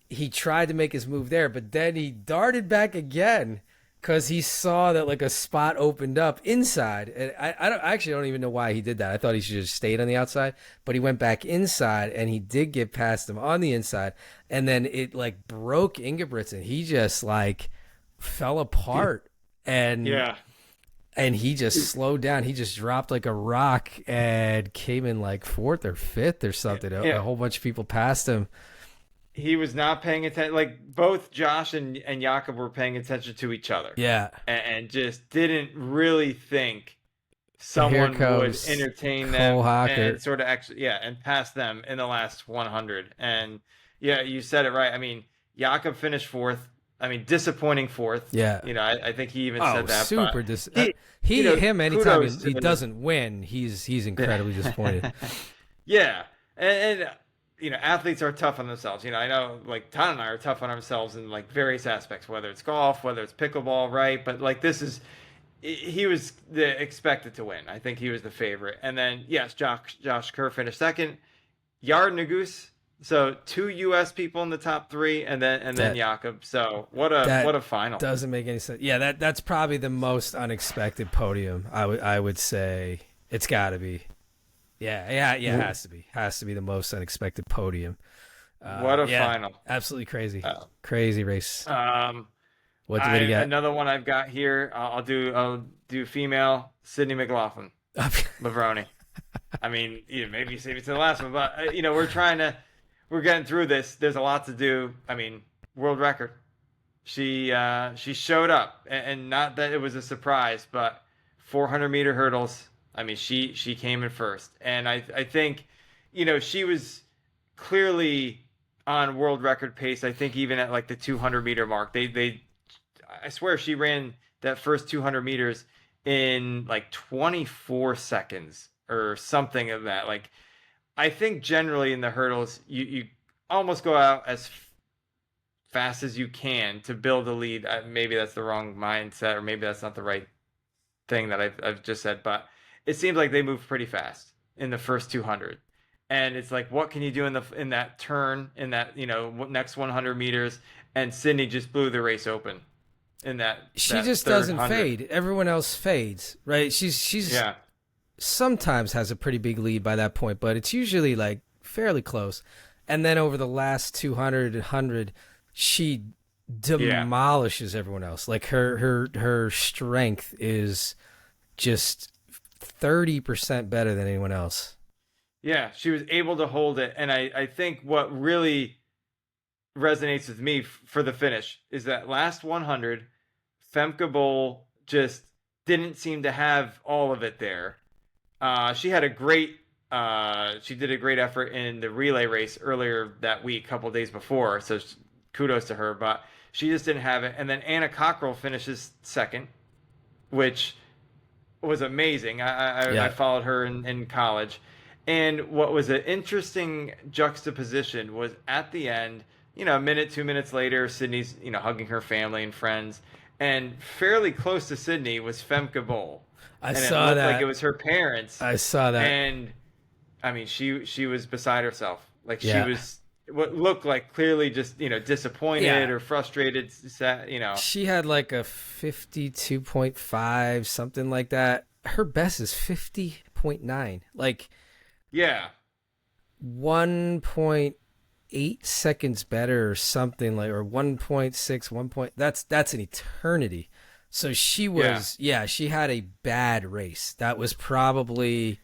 he tried to make his move there, but then he darted back again because he saw that like a spot opened up inside. And I actually don't even know why he did that. I thought he should have stayed on the outside, but he went back inside and he did get past him on the inside. And then it like broke Ingebrigtsen. He just like fell apart and he just slowed down. He just dropped like a rock and came in like 4th or 5th or something. A whole bunch of people passed him. He was not paying attention. Like both Josh and Jakob were paying attention to each other. Yeah. And just didn't really think someone would entertain them and sort of actually, and pass them in the last 100. And you said it right. I mean, Jakob finished 4th. I mean, disappointing 4th. Yeah. I think he even said that. Super him anytime he doesn't win, he's incredibly disappointed. Yeah. And athletes are tough on themselves. I know like Todd and I are tough on ourselves in like various aspects, whether it's golf, whether it's pickleball, right? But like he was expected to win. I think he was the favorite. And then yes, Josh Kerr finished 2nd. Yard Nagus. So 2 U.S. people in the top 3, and then Jakob. So what a final. Doesn't make any sense. Yeah, that's probably the most unexpected podium. I would say it's got to be. Yeah, it has to be the most unexpected podium. What a final. Absolutely crazy. Crazy race. What do we got? Another one I've got here. I'll do female Sydney McLaughlin. Lavroni. I mean, maybe save it to the last one, but we're getting through this. There's a lot to do. I mean, world record. She showed up, and not that it was a surprise, but 400-meter hurdles. I mean, she came in first, and I think, she was clearly on world record pace. I think even at like the 200-meter mark, I swear she ran that first 200 meters in like 24 seconds or something of that. Like, I think generally in the hurdles, you almost go out as fast as you can to build a lead. Maybe that's the wrong mindset, or maybe that's not the right thing that I've just said, but it seems like they moved pretty fast in the first 200. And it's like, what can you do in that turn, in that, next 100 meters? And Sydney just blew the race open in She that just third doesn't 100. fade. Everyone else fades, right? She's Yeah. sometimes has a pretty big lead by that point, but it's usually like fairly close. And then over the last 200 and 100, she demolishes everyone else. Like her strength is just 30% better than anyone else. Yeah, she was able to hold it. And I think what really resonates with me for the finish is that last 100, Femke Bol just didn't seem to have all of it there. She had she did a great effort in the relay race earlier that week, a couple days before. So kudos to her, but she just didn't have it. And then Anna Cockrell finishes second, which was amazing. I followed her in college. And what was an interesting juxtaposition was at the end, a minute, 2 minutes later, Sydney's, hugging her family and friends. And fairly close to Sydney was Femke Bol. I and saw it looked that. like it was her parents. I saw that. And I mean, she was beside herself. Like she was what looked like clearly just, disappointed or frustrated, She had like a 52.5, something like that. Her best is 50.9. Like 1.8 seconds better or something, like, or 1.6, 1 point. That's an eternity. So she was, she had a bad race. That was probably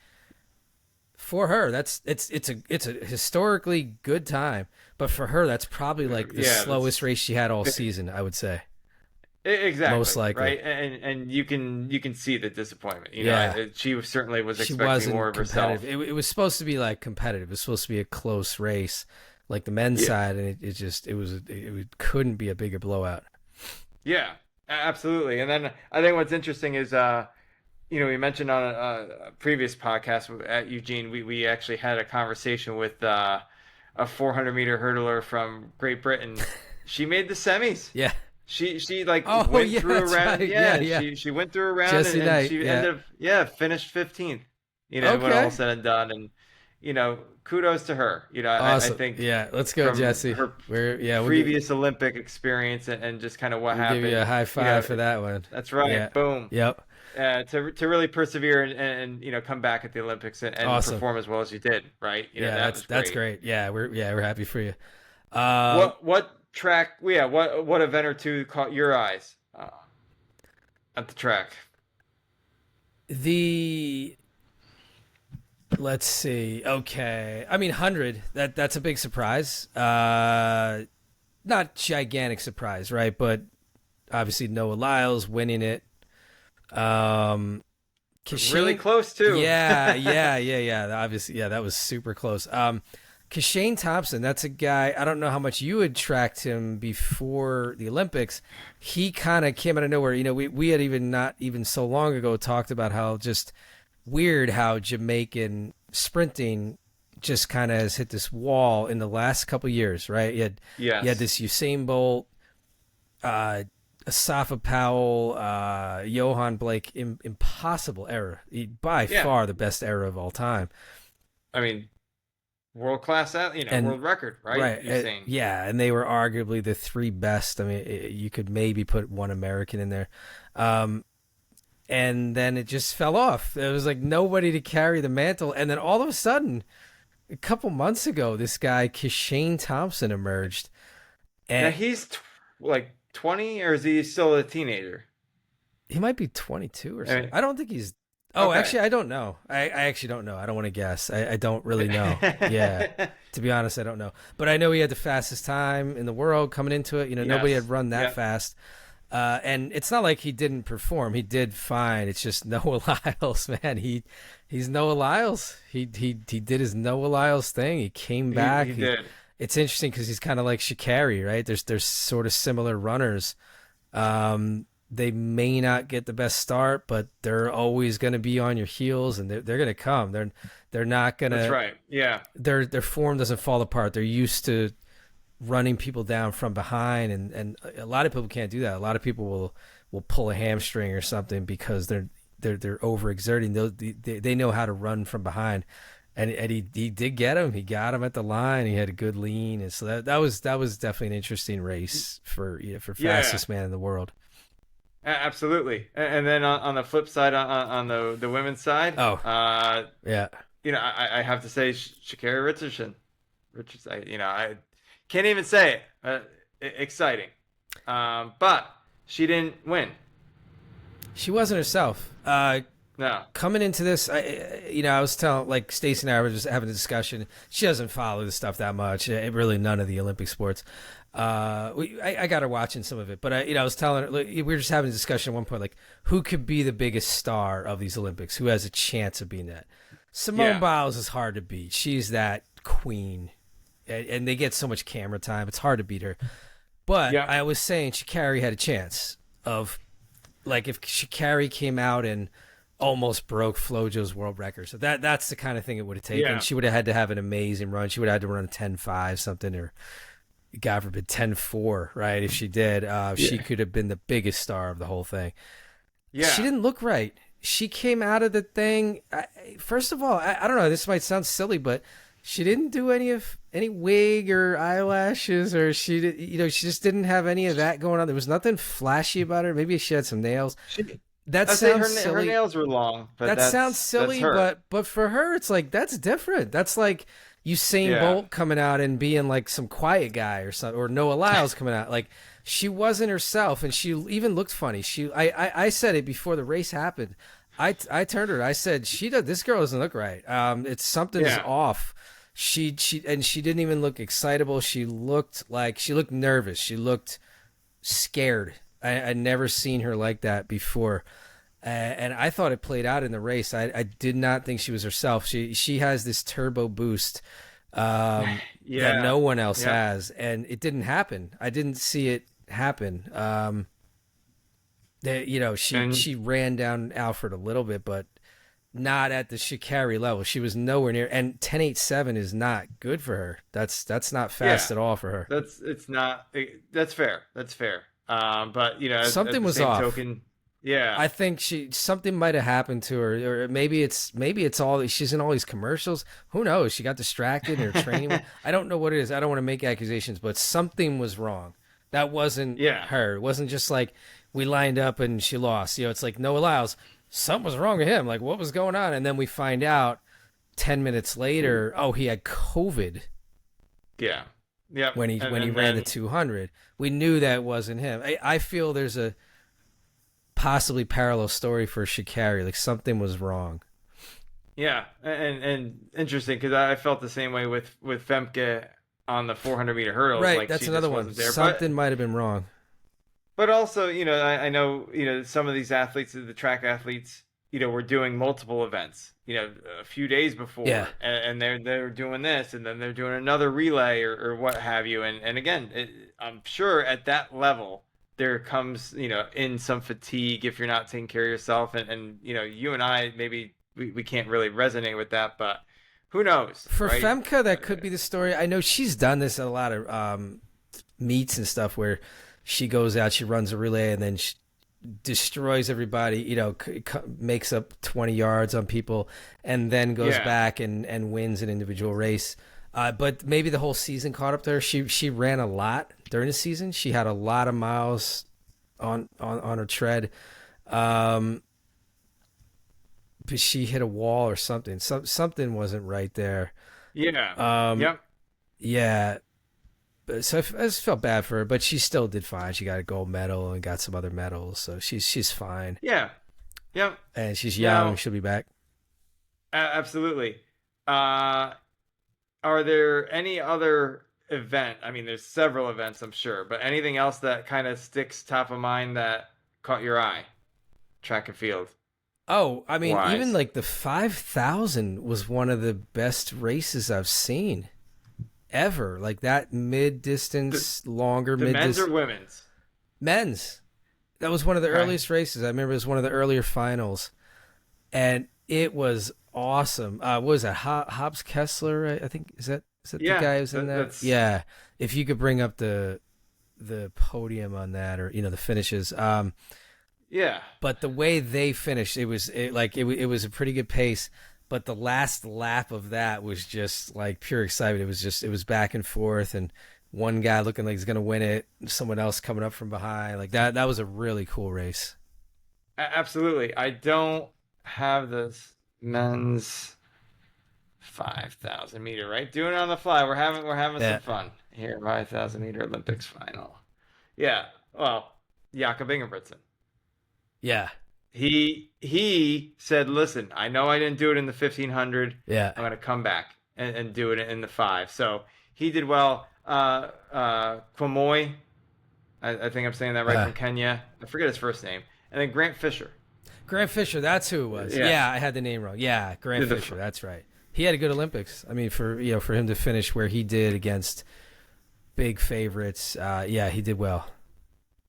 for her. It's a historically good time, but for her, that's probably like the slowest race she had all season, I would say. Exactly. Most likely. Right. And you can see the disappointment. She certainly was expecting more of herself. It was supposed to be like competitive. It was supposed to be a close race, like the men's side, and it couldn't be a bigger blowout. Yeah. Absolutely. And then I think what's interesting is, we mentioned on a previous podcast at Eugene, we actually had a conversation with a 400-meter hurdler from Great Britain. She made the semis. Yeah. She went through a round. Right. Yeah. She went through a round and she ended up finished 15th. When all said and done, and kudos to her. Awesome. I think let's go, Jesse. Her previous Olympic experience and just kind of what happened. Give you a high five for that one. That's right. Yeah. Boom. Yep. To really persevere and come back at the Olympics and awesome. perform as well as you did. Right. That's great. Yeah, we're happy for you. What track? What event or two caught your eyes at the track? Let's see. Okay. I mean, 100, that's a big surprise. Not gigantic surprise, right? But obviously Noah Lyles winning it. Really close too. Yeah. Obviously, that was super close. Kashane Thompson, that's a guy, I don't know how much you had tracked him before the Olympics. He kind of came out of nowhere. We had not even so long ago talked about how just weird how Jamaican sprinting just kind of has hit this wall in the last couple of years, right? You had this Usain Bolt, Asafa Powell, Johan Blake, impossible era. By far the best era of all time. I mean, world-class, world record, right? Right. And they were arguably the three best. I mean, you could maybe put one American in there. And then it just fell off. There was like nobody to carry the mantle. And then all of a sudden, a couple months ago, this guy, Kashane Thompson, emerged. And now he's 20, or is he still a teenager? He might be 22 or something. I don't think he's... Oh, okay. Actually, I don't know. I actually don't know. I don't want to guess. I don't really know. Yeah. To be honest, I don't know. But I know he had the fastest time in the world coming into it. Nobody had run that fast. And it's not like he didn't perform. He did fine. It's just Noah Lyles, man. He's Noah Lyles. He did his Noah Lyles thing. He came back. He did. It's interesting because he's kind of like Sha'Carri, right? There's sort of similar runners. They may not get the best start, but they're always going to be on your heels, and they're going to come. They're not going to. That's right. Yeah. Their form doesn't fall apart. They're used to running people down from behind, and a lot of people can't do that. A lot of people will pull a hamstring or something because they're overexerting. They know how to run from behind, and he did get him. He got him at the line. He had a good lean, and so that was definitely an interesting race for fastest man in the world. Absolutely. And then on the flip side, on the women's side, yeah, I have to say Sha'Carri Richardson. I can't even say it. Exciting. But she didn't win. She wasn't herself. No. Coming into this, I was telling, like, Stacey and I were just having a discussion. She doesn't follow this stuff that much. Really, none of the Olympic sports. I got her watching some of it, but I was telling her, like, we were just having a discussion at one point, like, who could be the biggest star of these Olympics? Who has a chance of being that? Simone Biles is hard to beat. She's that queen, and they get so much camera time. It's hard to beat her. But I was saying Sha'Carri had a chance of, like, if Sha'Carri came out and almost broke Flojo's world record. So that's the kind of thing it would have taken. Yeah. She would have had to have an amazing run. She would have had to run a 10.5 something, or God forbid 10.4, right? If she did, she could have been the biggest star of the whole thing. Yeah. She didn't look right. She came out of the thing. First of all, I don't know, this might sound silly, but she didn't do any wig or eyelashes, or she just didn't have any of that going on. There was nothing flashy about her. Maybe she had some nails. That sounds silly. Her nails were long. But that sounds silly, but for her, it's like, that's different. That's like Usain Bolt coming out and being like some quiet guy or something, or Noah Lyles coming out. Like, she wasn't herself, and she even looked funny. I said it before the race happened. I turned to her. I said, this girl doesn't look right. It's something's off. She didn't even look excitable. She looked nervous. She looked scared. I'd never seen her like that before. And I thought it played out in the race. I did not think she was herself. She has this turbo boost that no one else has, and it didn't happen. I didn't see it happen. She ran down Alfred a little bit, but not at the Sha'Carri level. She was nowhere near, and 10.87 is not good for her. That's not fast at all for her. That's fair. But something was off. Token, I think something might have happened to her, or maybe it's all, she's in all these commercials. Who knows? She got distracted in her training. I don't know what it is. I don't want to make accusations, but something was wrong. That wasn't her. It wasn't just like we lined up and she lost. It's like Noah Lyles. Something was wrong with him. Like, what was going on? And then we find out 10 minutes later, he had COVID. Yeah. Yeah. When he ran the 200, we knew that wasn't him. I feel there's a possibly parallel story for Sha'Carri. Like, something was wrong. Yeah, and interesting, because I felt the same way with Femke on the 400-meter hurdle. Right, like, that's another one. Something might have been wrong. But also, I know, some of these athletes, the track athletes, were doing multiple events, a few days before, and they're doing this, and then they're doing another relay or what have you. And again, I'm sure at that level, there comes, in some fatigue if you're not taking care of yourself. And you and I, maybe we can't really resonate with that, but who knows? For right? Femke, that could be the story. I know she's done this at a lot of meets and stuff where she goes out, she runs a relay, and then she destroys everybody, makes up 20 yards on people, and then goes back and wins an individual race. But maybe the whole season caught up to her. She ran a lot during the season. She had a lot of miles on her tread. But she hit a wall or something. Something wasn't right there. Yeah. Yeah. So I just felt bad for her, but she still did fine. She got a gold medal and got some other medals, so she's fine. Yeah. Yep. And she's young. She'll be back. Absolutely. Are there any other event? I mean, there's several events, I'm sure, but anything else that kind of sticks top of mind that caught your eye? Track and field. Oh, I mean, even like the 5,000 was one of the best races I've seen ever. Like that mid-distance, longer mid-distance. Men's or women's? Men's. That was one of the earliest races. I remember it was one of the earlier finals, and it was awesome. What was that? Hobbs Kessler, I think. Is that the guy who's in that? Yeah. If you could bring up the podium on that, or the finishes. Yeah. But the way they finished, it was a pretty good pace. But the last lap of that was just like pure excitement. It was back and forth, and one guy looking like he's gonna win it, someone else coming up from behind. Like that was a really cool race. Absolutely. I don't have this men's 5,000 meter, right? Doing it on the fly. We're having some fun here. 5,000 meter Olympics final. Yeah. Well, Jakob Ingebrigtsen. Yeah. He said, "Listen, I know I didn't do it in the 1500. Yeah. I'm going to come back and do it in the 5." So he did well. Kwamoy, I think I'm saying that right, from Kenya. I forget his first name. And then Grant Fisher. Grant Fisher, that's who it was. Yeah, I had the name wrong. Yeah, Grant Fisher, that's right. He had a good Olympics. I mean, for him to finish where he did against big favorites, he did well.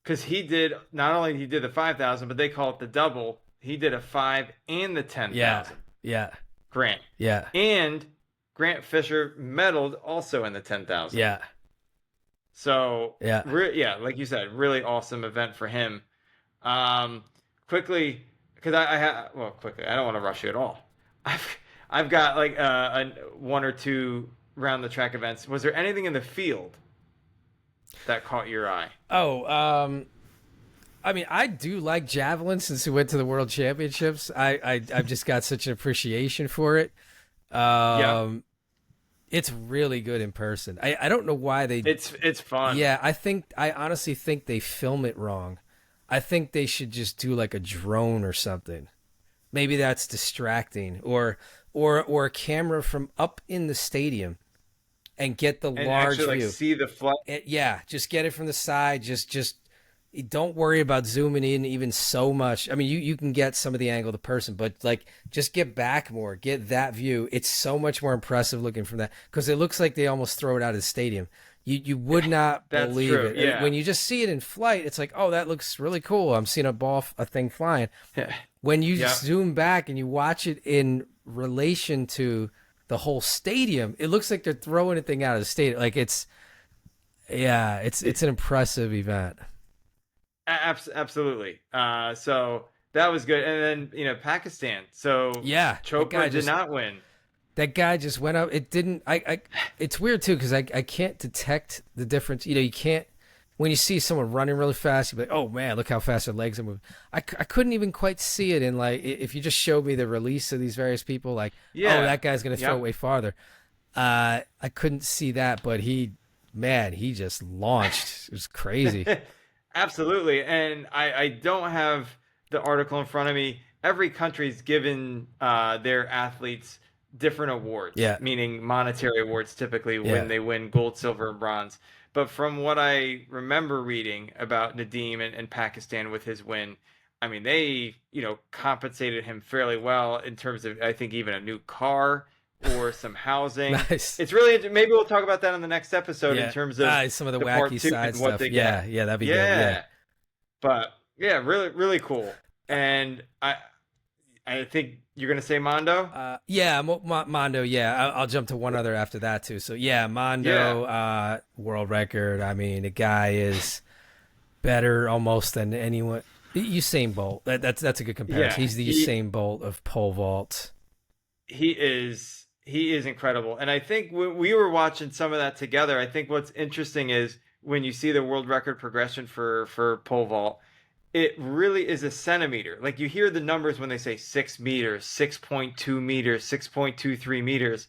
Because he did not only he did the 5,000, but they call it the double. He did a 5 and the 10,000. Yeah. Grant. Yeah. And Grant Fisher medaled also in the 10,000. Yeah. So like you said, really awesome event for him. Quickly, because I don't want to rush you at all. I've got like one or two round the track events. Was there anything in the field that caught your eye? I mean, I do like javelin since we went to the World Championships. I've just got such an appreciation for it. It's really good in person. I don't know why they. It's fun. Yeah, I honestly think they film it wrong. I think they should just do like a drone or something. Maybe that's distracting, or a camera from up in the stadium, and get the large actually, view. Like, see the flight. Just get it from the side. Just don't worry about zooming in even so much. I mean, you can get some of the angle of the person, but like just get back more, get that view. It's so much more impressive looking from that, because it looks like they almost throw it out of the stadium. You would not believe it. Yeah. When you just see it in flight, it's like, oh, that looks really cool. I'm seeing a thing flying. When you zoom back and you watch it in relation to the whole stadium, it looks like they're throwing a thing out of the stadium. Like it's an impressive event. Absolutely. So that was good. And then, Pakistan. So Chopra did not win. That guy just went up. It didn't. It's weird too, because I can't detect the difference. You can't, when you see someone running really fast, you're like, oh man, look how fast their legs are moving. I couldn't even quite see it in, like, if you just showed me the release of these various people, like, oh, that guy's gonna throw it way farther. I couldn't see that, but he just launched. It was crazy. Absolutely. And I don't have the article in front of me. Every country's given their athletes different awards, meaning monetary awards typically when they win gold, silver, and bronze. But from what I remember reading about Nadeem and Pakistan with his win, I mean, they, compensated him fairly well in terms of, I think, even a new car or some housing. Nice. It's really, maybe we'll talk about that on the next episode in terms of some of the wacky side stuff. That'd be good. Yeah. But really, really cool. And I think you're going to say Mondo? Mondo, I'll jump to one other after that, too. So, Mondo, world record. I mean, the guy is better almost than anyone. Usain Bolt. That's a good comparison. He's the Usain Bolt of pole vault. He is incredible. And I think we were watching some of that together. I think what's interesting is when you see the world record progression for pole vault, it really is a centimeter. Like, you hear the numbers when they say 6 meters, 6.2 meters, 6.23 meters.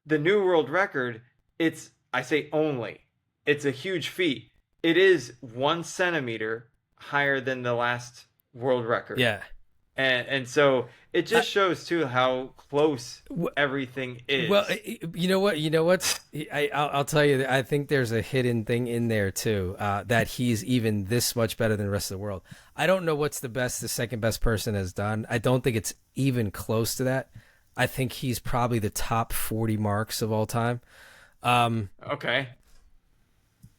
The new world record, it's a huge feat. It is 1 centimeter higher than the last world record. Yeah. And so it just shows too how close everything is. Well, you know what? I'll tell you. I think there's a hidden thing in there too, that he's even this much better than the rest of the world. I don't know what's the second best person has done. I don't think it's even close to that. I think he's probably the top 40 marks of all time. Okay.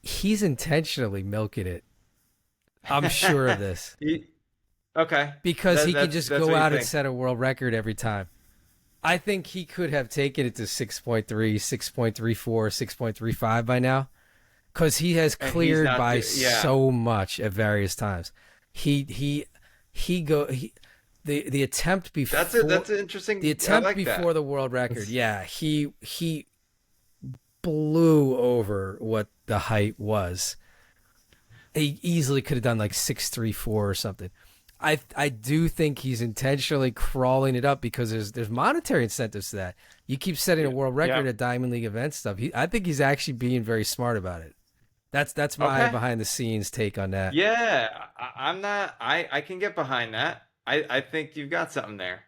He's intentionally milking it. I'm sure of this. Okay. Because he can just go out and set a world record every time. I think he could have taken it to 6.3, 6.34, 6.35 by now, because he has cleared by so much at various times. The attempt before That's an interesting. the I attempt like before that. the world record. Yeah, he blew over what the height was. He easily could have done like 6.34 or something. I do think he's intentionally crawling it up because there's monetary incentives to that. You keep setting a world record Yeah. at Diamond League event stuff. I think he's actually being very smart about it. That's my Okay. behind the scenes take on that. Yeah. I'm not. I can get behind that. I think you've got something there.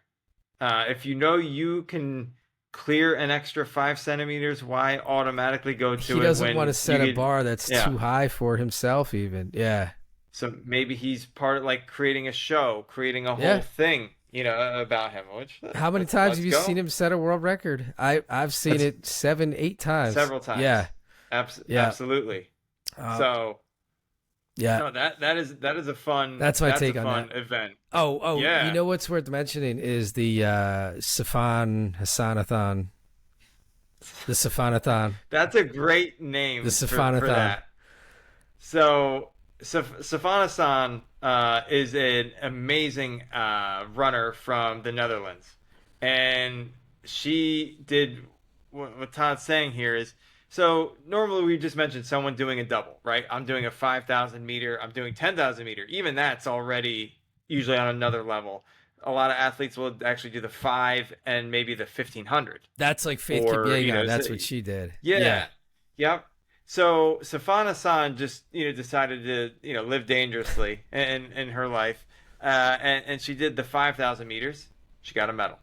If you know you can clear an extra 5 centimeters, why automatically go He to it doesn't want to when you set a get? bar that's Yeah. too high for himself even. Yeah. So maybe he's part of like creating a show, creating a whole Yeah. thing, about him. Which How many times let's have you go. seen him set a world record? I've seen That's it 7, 8 times. several times. Yeah. Yeah. Absolutely. Uh, So yeah. no, that is a fun That's my that's a take on fun that. event. Oh, you Yeah. know what's worth mentioning is the Sifan Hassanathon. The Sifanathon. That's a great The name for Sifanathon. that. So Safana-san is an amazing runner from the Netherlands, and she did what Todd's saying here is. So normally we just mentioned someone doing a double, right? I'm doing a 5,000 meter, I'm doing 10,000 meter. Even that's already usually on another level. A lot of athletes will actually do the 5 and maybe the 1,500. That's like Faith Or, Kipyegon. That's what she did. yeah. Yeah. Yep. So Safana-san just decided to live dangerously in her life, and she did the 5,000 meters. She got a medal.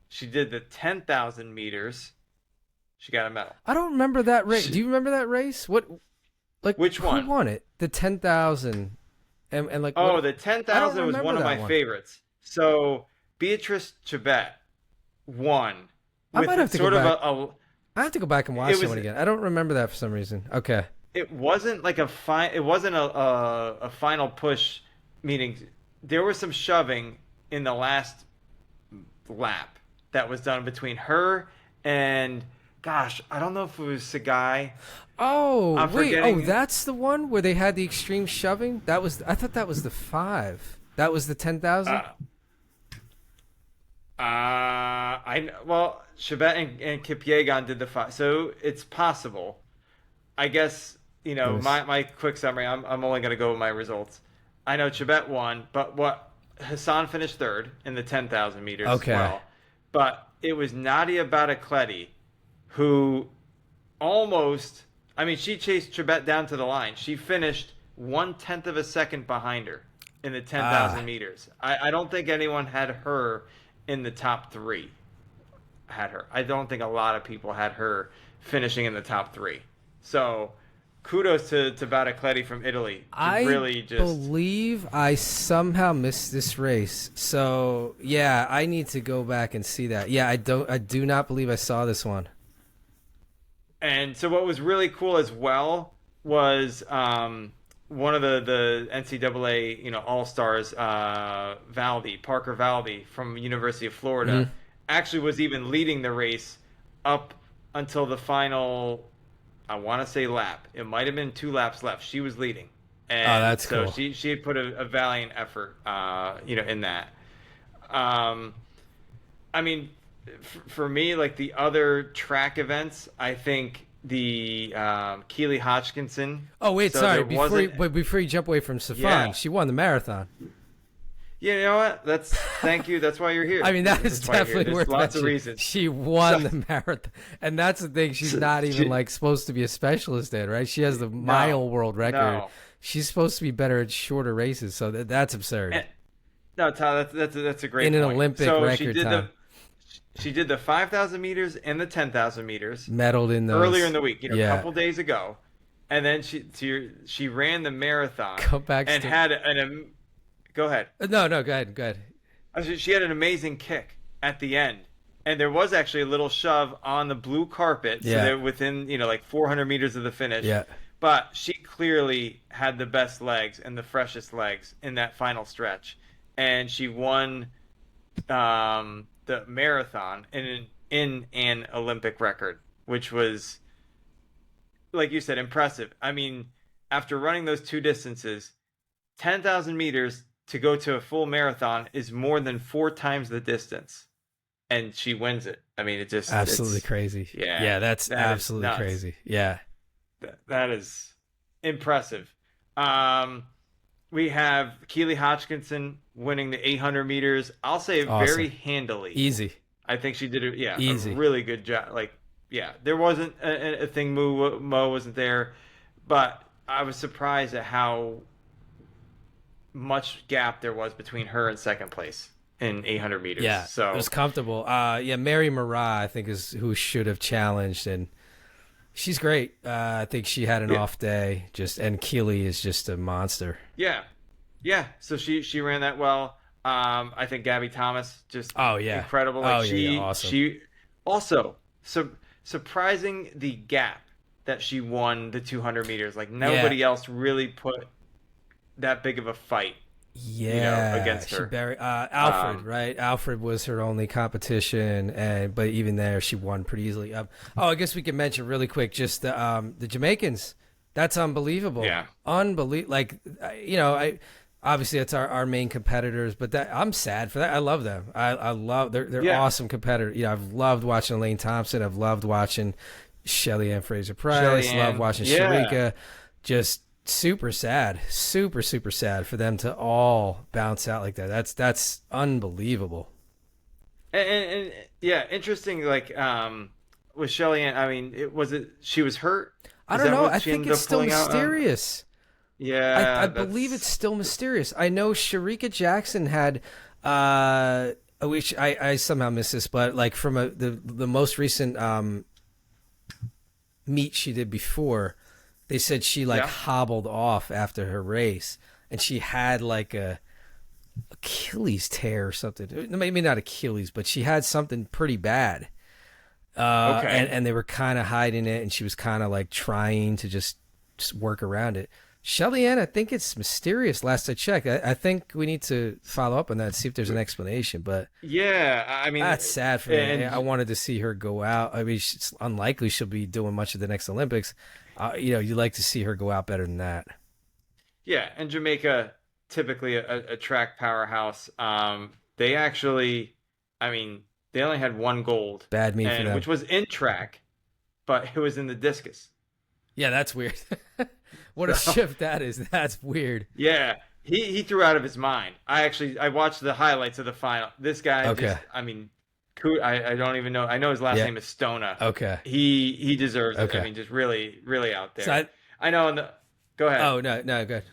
She did the 10,000 meters. She got a medal. I don't remember that race. Do you remember that race? What, like, Which one? who won it? The 10,000, and like, Oh, what, the I don't 10,000 was remember one of that my one. favorites. So Beatrice Chibet won I with might have to sort go of back. a I have to go back and watch it that was one again. I don't remember that for some reason. Okay. it wasn't like it wasn't a final push, meaning there was some shoving in the last lap that was done between her and, gosh, I don't know if it was Sagai. Oh, I'm wait. Oh, forgetting. that's the one where they had the extreme shoving? I thought that was the 5. That was the 10,000? Well, Chibet and Kipyegon did the 5, so it's possible. I guess Nice. my quick summary. I'm only gonna go with my results. I know Chibet won, but what Hassan finished third in the 10,000 meters as Okay. well. But it was Nadia Badakledi who almost. I mean, she chased Chibet down to the line. She finished 1/10 of a second behind her in the 10,000 Ah. meters. I don't think anyone had her in the top three. Had her. I don't think a lot of people had her finishing in the top three. So kudos to Batacletti from Italy to I really just. believe I somehow missed this race. So, yeah, I need to go back and see that. Yeah, I do not believe I saw this one. And so what was really cool as well was one of the NCAA All Stars, Parker Valdy from University of Florida, actually was even leading the race up until the final. I want to say lap. It might have been 2 laps left. She was leading, and Oh, that's so cool. she had put a valiant effort, in that. Um, I mean, for me, like the other track events, I think the Keely Hodgkinson. Oh, wait, So sorry. there wasn't. Before you jump away from Safan, Yeah. she won the marathon. Yeah, you know what? Thank you. That's why you're here. I mean, that is That's why you're here. definitely There's worth lots of mentioning. reasons. She won So- the marathon, and that's the thing. She's not even she- like supposed to be a specialist in, right? She has the mile world record. No. She's supposed to be better at shorter races, so that's absurd. And- No, Todd, that's a great In an point. Olympic so record she did time. she did the 5,000 meters and the 10,000 meters Medaled in those earlier in the week, Yeah. a couple days ago, and then she ran the marathon Go back and to- had go ahead. No, go ahead. She had an amazing kick at the end, and there was actually a little shove on the blue carpet, so Yeah. they're within like 400 meters of the finish. Yeah. But she clearly had the best legs and the freshest legs in that final stretch, and she won the marathon in an Olympic record, which was, like you said, impressive. I mean, after running those two distances, 10,000 meters, to go to a full marathon is more than 4 times the distance, and she wins it. I mean, Absolutely it's crazy. yeah, Yeah, that's that is absolutely nuts. crazy. Yeah. That is impressive. Um, we have Keely Hodgkinson winning the 800 meters. I'll say Awesome. very handily. Easy. I think she did a Easy. really good job. Like, yeah, there wasn't a thing. Mo wasn't there, but I was surprised at how much gap there was between her and second place in 800 meters. Yeah. It So was comfortable. Yeah, Mary Marat, I think, is who should have challenged, and she's great. I think she had an yeah, off day. And Keely is just a monster. yeah, yeah. So she ran that well. I think Gabby Thomas just Oh yeah. incredible. Oh Like yeah. Awesome. she also surprising the gap that she won the 200 meters. Like Yeah. nobody else really put that big of a fight, Yeah, against she her. buried Alfred, Um, right? Alfred was her only competition, and but even there, she won pretty easily. I guess we can mention really quick just the Jamaicans. That's unbelievable. yeah, Unbelievable. Like I obviously that's our main competitors, but that I'm sad for that. I love them. I love they're yeah. awesome competitors. I've loved watching Elaine Thompson. I've loved watching Shelly Ann Fraser Price. Love Shelly-Ann, watching yeah. Sharika. Just super sad, super sad for them to all bounce out like that. That's unbelievable. And yeah, interesting. Like with Shelly-Ann, I mean, she was hurt? I Is don't that know. what I she think ended it's up still pulling out on? mysterious. I Yeah, believe it's that's still mysterious. I know Sharika Jackson had which I somehow missed this, but like from the most recent meet she did before, they said she like yeah. hobbled off after her race, and she had like a Achilles tear or something. Maybe not Achilles, but she had something pretty bad. And Okay. they were kind of hiding it, and she was kind of like trying to just work around it. Shelly Ann, I think it's mysterious. Last I checked, I think we need to follow up on that and see if there's an explanation. But Yeah, I mean, that's sad for me. I and wanted to see her go out. I mean, it's unlikely she'll be doing much of the next Olympics. You'd like to see her go out better than that. yeah, and Jamaica typically a track powerhouse. They actually, I mean, they only had one gold, Bad meet for and them. which was in track, but it was in the discus. Yeah, that's weird. What a So shift that is. That's weird. yeah, he threw out of his mind. I watched the highlights of the final. This guy Okay. just, I mean, I don't even know. I know his last Yeah. name is Stona. Okay. He deserves it. I Okay. mean, just really out So there. I know. Go ahead. oh no, good.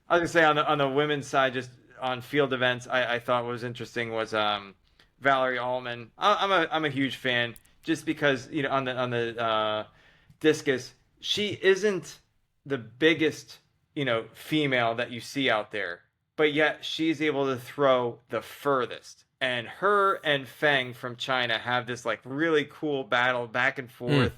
I was gonna say on the women's side, just on field events, I thought was interesting was Valerie Allman. I'm a huge fan just because on the discus, she isn't the biggest female that you see out there, but yet she's able to throw the furthest. And her and Feng from China have this like really cool battle back and Hmm. forth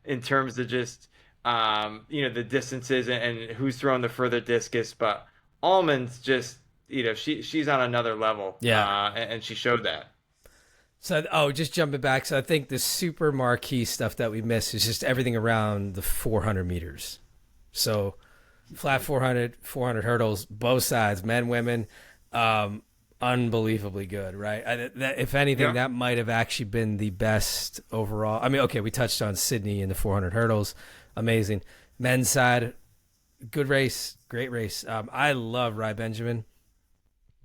in terms of just the distances and who's throwing the further discus. But Almond's just she's on another level, Yeah. and she showed that. So, just jumping back. So, I think the super marquee stuff that we missed is just everything around the 400 meters. So, flat 400, 400 hurdles, both sides, men, women, unbelievably good, right? If anything, Yeah, that might have actually been the best overall. I mean, okay, we touched on Sydney in the 400 hurdles, amazing. Men's side, good race, great race. I love Rai Benjamin.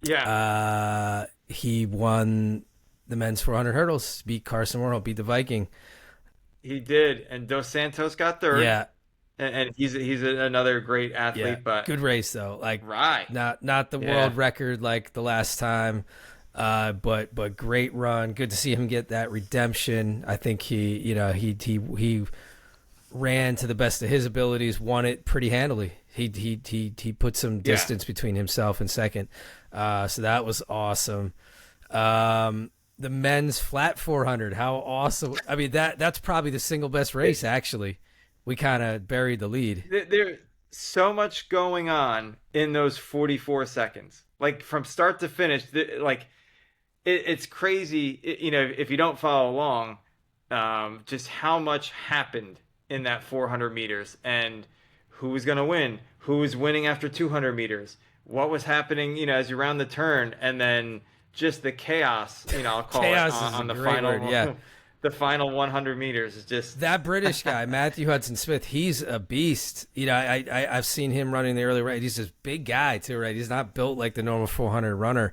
yeah, He won the men's 400 hurdles, beat Carson Worrell, beat the Viking. he did. And Dos Santos got third, Yeah, and he's another great yeah, athlete. But good race though. Like right, not the yeah, world record like the last time, but great run. Good to see him get that redemption. I think he ran to the best of his abilities, won it pretty handily. He put some yeah, distance between himself and second, so that was awesome. The men's flat 400, how awesome! I mean that's probably the single best race actually. We kind of buried the lead. there's so much going on in those 44 seconds, like from start to finish. Like it's crazy, if you don't follow along, just how much happened in that 400 meters and who was going to win, who was winning after 200 meters, what was happening, as you round the turn, and then just the chaos, I'll call Chaos it is on a the great final, word, yeah. the final 100 meters is just That British guy, Matthew Hudson-Smith, he's a beast. I've seen him running the early right. He's this big guy too, right? He's not built like the normal 400 runner,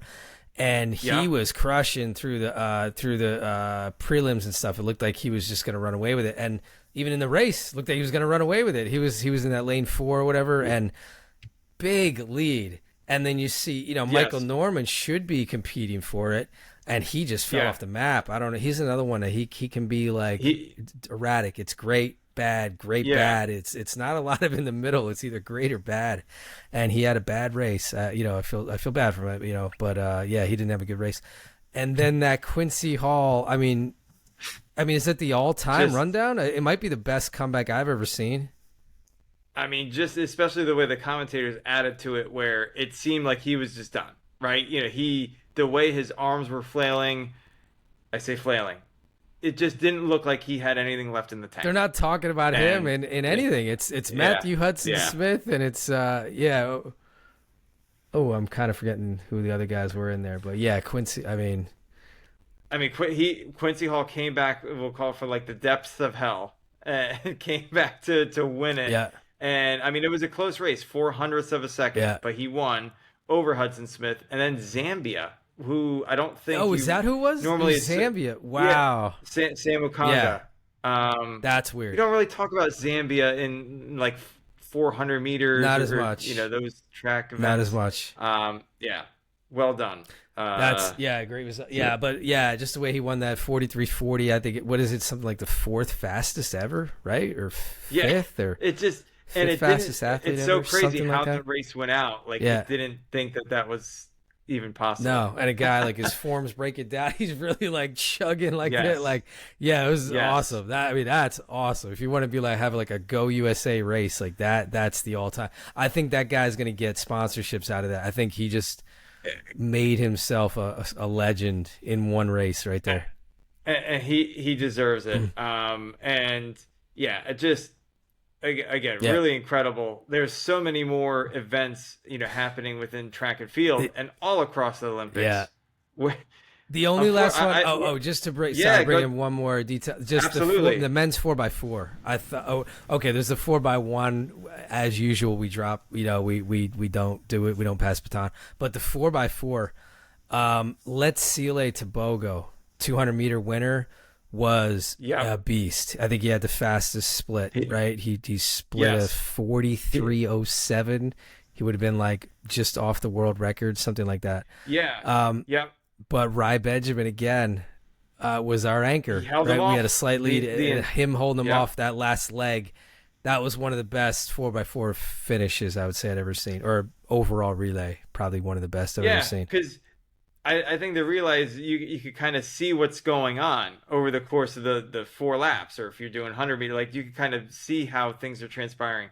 and he was crushing through the prelims and stuff. It looked like he was just going to run away with it, and even in the race, looked like he was going to run away with it. He was in that lane 4 or whatever, and big lead. And then you see, Michael Norman should be competing for it, and he just fell off the map. I don't know. He's another one that he can be like erratic. It's great, bad, great, bad. It's not a lot of in the middle. It's either great or bad. And he had a bad race. I feel bad for him. But he didn't have a good race. And then that Quincy Hall. I mean, is it the all-time rundown? It might be the best comeback I've ever seen. I mean, just especially the way the commentators added to it, where it seemed like he was just done, right? The way his arms were flailing, I say flailing, it just didn't look like he had anything left in the tank. They're not talking about him in anything. It's Matthew Hudson-Smith, and it's Oh, I'm kind of forgetting who the other guys were in there, but yeah, Quincy. Quincy Hall came back. We'll call it for like the depths of hell, and came back to win it. Yeah. And it was a close race, 0.04 of a second, but he won over Hudson-Smith, and then Zambia, who I don't think. Oh, is that who it was? Normally, it was Zambia. Wow. Yeah, Sam Okanga. Yeah. That's weird. You don't really talk about Zambia in like 400 meters. Not as much. Those track events. Not as much. Yeah. Well done. Great result. But just the way he won that 43:40. I think what is it? Something like the 4th fastest ever, right? Or 5th? Or it just. And it fastest athlete it's so crazy how the race went out. Like, you didn't think that was even possible. No, and a guy like his forms break it down. He's really like chugging like that. Like, it was awesome. That's awesome. If you want to be like have like a Go USA race like that, that's the all time. I think that guy's gonna get sponsorships out of that. I think he just made himself a legend in one race right there. And he deserves it. It just. Again, really incredible. There's so many more events, happening within track and field and all across the Olympics. Yeah. The only last one. Just to bring in one more detail. Just the men's 4x4. I thought. Okay. There's the 4x1. As usual, we drop. We don't do it. We don't pass baton. But the 4x4. Letsile Tebogo, 200-meter winner. Was a beast. I think he had the fastest split, right? He split a 43:07. He would have been like just off the world record, something like that. But Rai Benjamin again was our anchor. Right? We had a slight lead, and him holding him off that last leg. That was one of the best 4x4 finishes I would say I'd ever seen, or overall relay, probably one of the best I've ever seen. Because I think they realize you could kind of see what's going on over the course of the 4 laps, or if you're doing 100 meter, like you can kind of see how things are transpiring.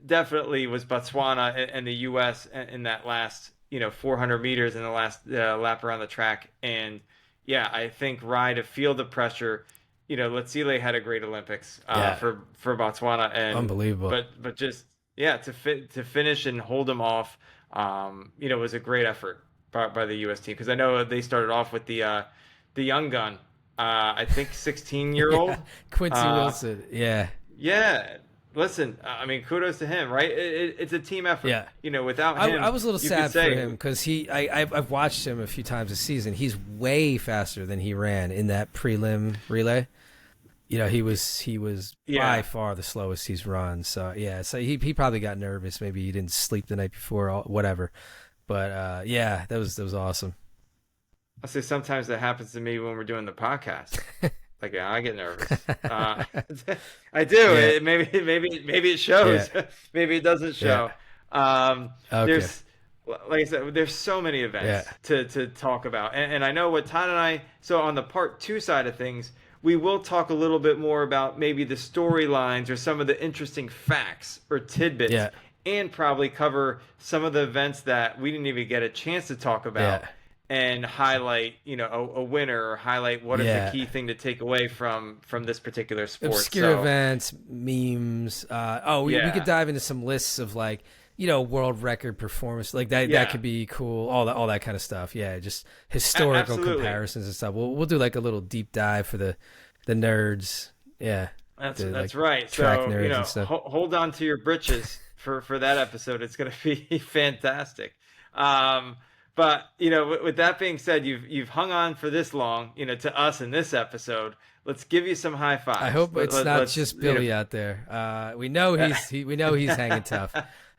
Definitely was Botswana and the U.S. in that last 400 meters in the last lap around the track, and I think Rai to feel the pressure. Letsile had a great Olympics for Botswana, and unbelievable. But just to finish and hold him off, was a great effort by the U.S. team, because I know they started off with the young gun, I think 16-year-old Quincy Wilson. Listen, kudos to him, right? It's a team effort. Without him, I was a little sad for him because I've watched him a few times this season. He's way faster than he ran in that prelim relay. He was by far the slowest he's run. So so he probably got nervous. Maybe he didn't sleep the night before, or whatever. But that was awesome. I'll say sometimes that happens to me when we're doing the podcast. Like, I get nervous. I do. Yeah. Maybe it shows. Yeah. Maybe it doesn't show. Yeah. There's, like I said, there's so many events to talk about, and I know what Todd and I. So on the part 2 side of things, we will talk a little bit more about maybe the storylines or some of the interesting facts or tidbits. Yeah. And probably cover some of the events that we didn't even get a chance to talk about, and highlight, a winner, or highlight what is the key thing to take away from this particular sport. Obscure events, memes. We could dive into some lists of like, world record performance like that. Yeah. That could be cool. All that kind of stuff. Yeah, just historical Absolutely. comparisons and stuff. We'll do like a little deep dive for the nerds. Yeah, That's right. track So nerds and stuff. hold on to your britches for that episode. It's going to be fantastic. But with that being said, you've hung on for this long, to us in this episode. Let's give you some high fives. I hope it's not just Billy out there. We know he's hanging tough.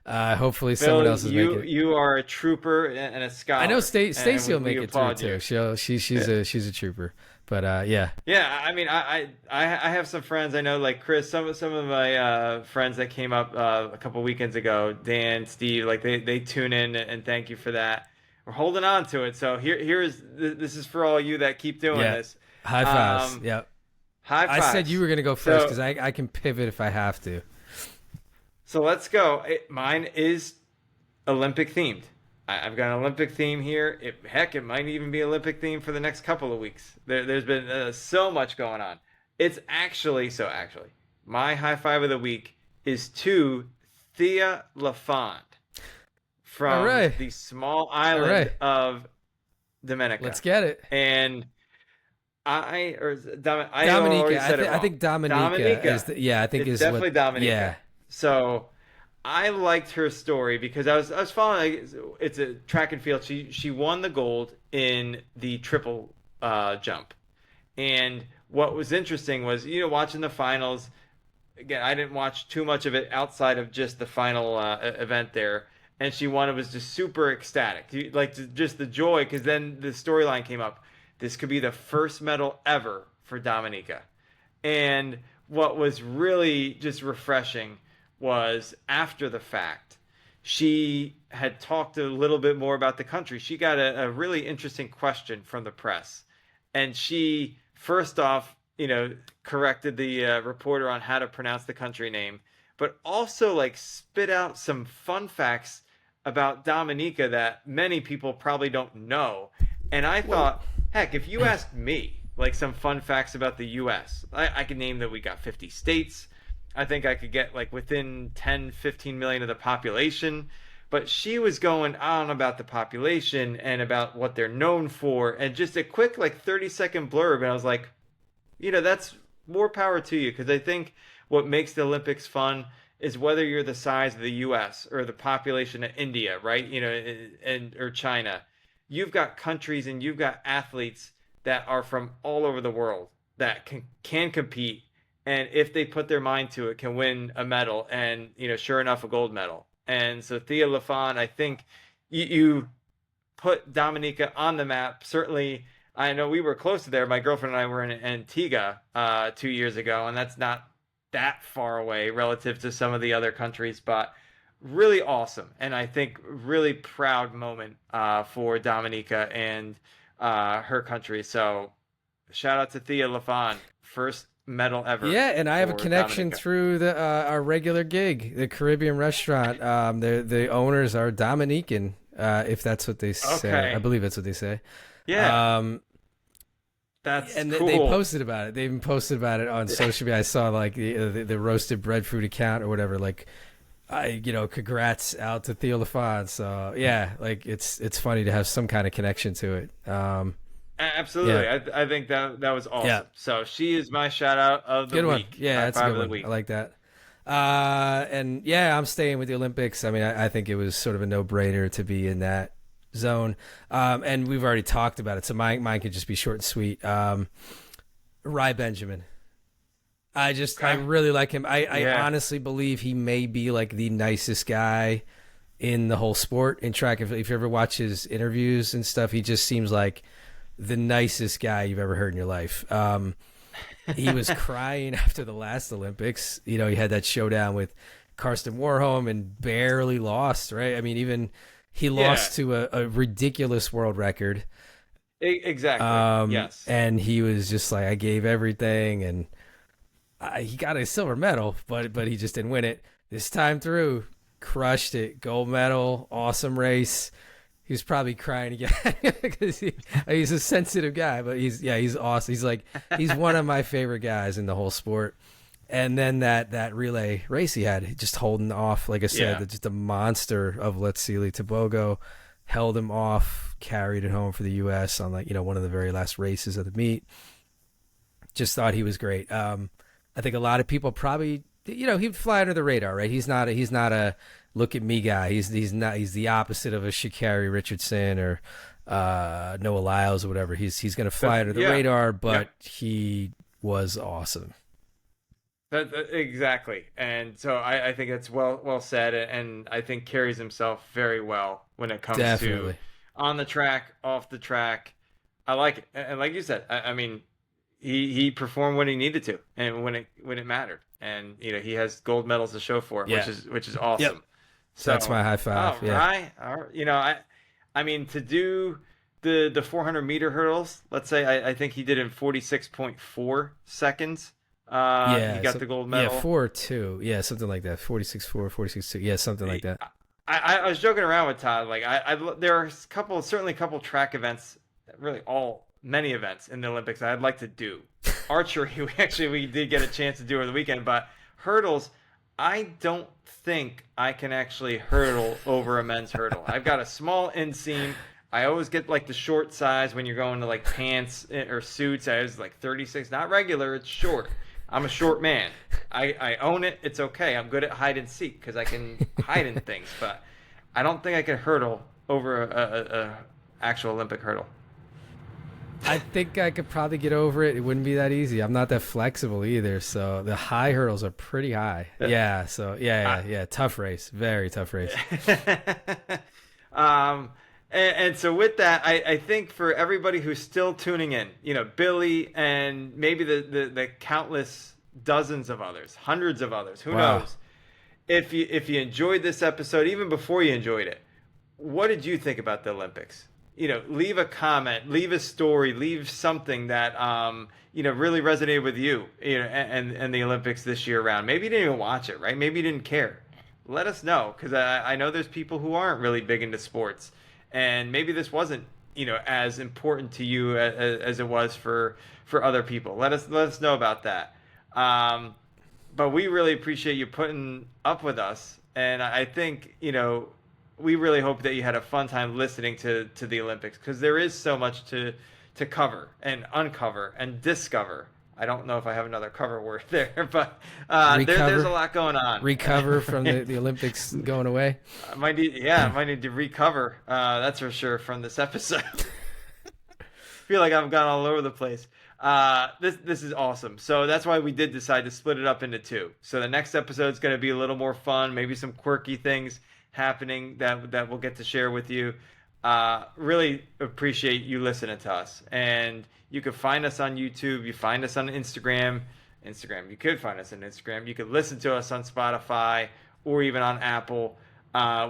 Hopefully Bill, someone else is making it. You are a trooper and a scholar. I know Stacy will make it through you. too. She's a trooper. But yeah. Yeah, I mean, I have some friends I know, like Chris. Some of my friends that came up a couple weekends ago, Dan, Steve, like they tune in and thank you for that. We're holding on to it. So this is for all you that keep doing this. High fives. Yep. High fives. I said you were gonna go first because I can pivot if I have to. So let's go. Mine is Olympic themed. I've got an Olympic theme here. It might even be Olympic theme for the next couple of weeks. There's been so much going on. It's actually, my high five of the week is to Thea LaFond from the small island of Dominica. Let's get it. And Dominica. I think Dominica is it's definitely Dominica. Yeah. So I liked her story because I was following. It's a track and field. She won the gold in the triple jump, and what was interesting was watching the finals. Again, I didn't watch too much of it outside of just the final event there, and she won. It was just super ecstatic, just the joy, because then the storyline came up. This could be the first medal ever for Dominica, and what was really just refreshing was after the fact, she had talked a little bit more about the country. She got a really interesting question from the press. And she, first off, corrected the reporter on how to pronounce the country name, but also spit out some fun facts about Dominica that many people probably don't know. And I thought, heck, if you asked me, some fun facts about the U.S., I could name that we got 50 states. I think I could get within 10, 15 million of the population. But she was going on about the population and about what they're known for. And just a quick 30-second blurb. And I was like, that's more power to you. Because I think what makes the Olympics fun is whether you're the size of the U.S. or the population of India, right? Or China. You've got countries and you've got athletes that are from all over the world that can compete. And if they put their mind to it, can win a medal, and sure enough, a gold medal. And so Thea LaFond, I think you put Dominica on the map. Certainly, I know we were close to there. My girlfriend and I were in Antigua 2 years ago, and that's not that far away relative to some of the other countries, but really awesome. And I think really proud moment for Dominica and her country. So shout out to Thea LaFond, first medal ever. Yeah, and I have a connection Dominica. through our regular gig, the Caribbean restaurant. The owners are Dominican, if that's what they say. Okay. I believe that's what they say. Yeah. That's cool. They posted about it. They even posted about it on social media. I saw the roasted breadfruit account or whatever. Congrats out to Thea LaFond. So yeah, it's funny to have some kind of connection to it. Absolutely. Yeah. I think that was awesome. Yeah. So she is my shout out of the good week. one. Yeah, that's a good one. Week. I like that. And yeah, I'm staying with the Olympics. I mean, I think it was sort of a no-brainer to be in that zone. And we've already talked about it, so mine could just be short and sweet. Rai Benjamin. I really like him. I honestly believe he may be the nicest guy in the whole sport in track. If you ever watch his interviews and stuff, he just seems like the nicest guy you've ever heard in your life. He was crying after the last Olympics. He had that showdown with Karsten Warholm and barely lost, right? I mean, even he lost to a ridiculous world record. Exactly. Yes. And he was just I gave everything, and he got a silver medal, but he just didn't win it. This time through, crushed it. Gold medal, awesome race. He was probably crying again because he's a sensitive guy, but he's awesome. He's one of my favorite guys in the whole sport. And then that relay race he had, just holding off, like I said, just a monster of Letsili Tebogo, held him off, carried it home for the U.S. on one of the very last races of the meet. Just thought he was great. I think a lot of people probably, he'd fly under the radar, right? He's not a look at me guy. He's the opposite of a Sha'Carri Richardson or Noah Lyles or whatever. He's going to fly under the radar, but he was awesome. Exactly. And so I think that's well said, and I think carries himself very well when it comes to on the track, off the track. I like it. And like you said, I mean, he performed when he needed to and when it mattered. And he has gold medals to show for it, which is awesome. Yep. So that's my high five. Right. I mean, to do the 400 meter hurdles, let's say I think he did in 46.4 seconds. He got the gold medal. 4.2. Yeah, something like that. 46.4, 46.2. Yeah, something like that. I was joking around with Todd. Like there are certainly a couple track events, really many events in the Olympics I'd like to do. Archery, we did get a chance to do over the weekend, but hurdles, I don't think I can actually hurdle over a men's hurdle. I've got a small inseam. I always get like the short size when you're going to like pants or suits. I was like 36, not regular, it's short. I'm a short man. I own it. It's okay. I'm good at hide and seek because I can hide in things, but I don't think I could hurdle over a actual Olympic hurdle. I think I could probably get over it. It wouldn't be that easy. I'm not that flexible either. So the high hurdles are pretty high. Yeah. So yeah. Tough race. Very tough race. And so with that, I think for everybody who's still tuning in, Billy and maybe the countless dozens of others, hundreds of others, who knows? If you enjoyed this episode, even before you enjoyed it, what did you think about the Olympics? Leave a comment, leave a story, leave something that really resonated with you, and the Olympics this year around. Maybe you didn't even watch it, right? Maybe you didn't care. Let us know, because I know there's people who aren't really big into sports. And maybe this wasn't, as important to you as it was for other people. Let us know about that. But we really appreciate you putting up with us. And I think, we really hope that you had a fun time listening to the Olympics, because there is so much to cover and uncover and discover. I don't know if I have another cover word there, but there's a lot going on. Recover from the Olympics going away. I might need to recover. That's for sure from this episode. Feel like I've gone all over the place. This is awesome. So that's why we did decide to split it up into two. So the next episode is going to be a little more fun, maybe some quirky things happening that we'll get to share with you. Really appreciate you listening to us. And you can find us on YouTube. You find us on Instagram. You could find us on Instagram. You could listen to us on Spotify or even on Apple.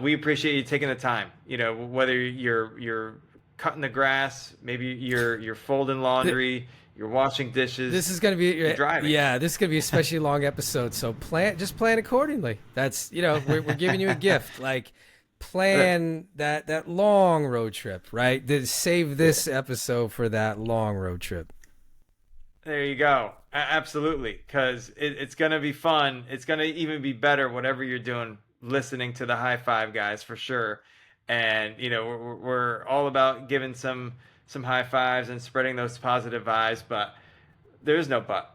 We appreciate you taking the time. Whether you're cutting the grass, maybe you're folding laundry, you're washing dishes. This is going to be you're driving. Yeah, this is going to be a especially long episode. So plan accordingly. That's we're giving you a gift. Like, plan that long road trip, right? Save this episode for that long road trip. There you go. Absolutely, because it's going to be fun. It's going to even be better, whatever you're doing, listening to the High Five Guys for sure. And we're all about giving some high fives and spreading those positive vibes, but there's no but.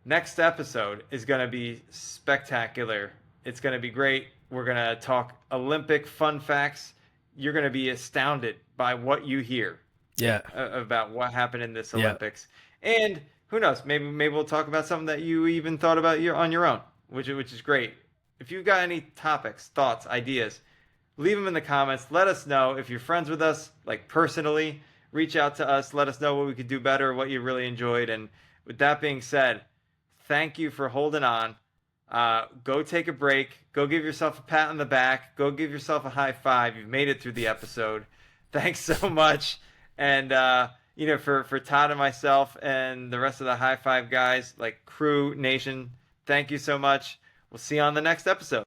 Next episode is going to be spectacular. It's going to be great. We're going to talk Olympic fun facts. You're going to be astounded by what you hear about what happened in this Olympics. And who knows, maybe we'll talk about something that you even thought about on your own, which is great. If you've got any topics, thoughts, ideas, leave them in the comments. Let us know. If you're friends with us, like personally, reach out to us. Let us know what we could do better, what you really enjoyed. And with that being said, thank you for holding on. Go take a break. Go give yourself a pat on the back. Go give yourself a high five. You've made it through the episode. Thanks so much. And, for Todd and myself and the rest of the High Five Guys, like crew nation, thank you so much. We'll see you on the next episode.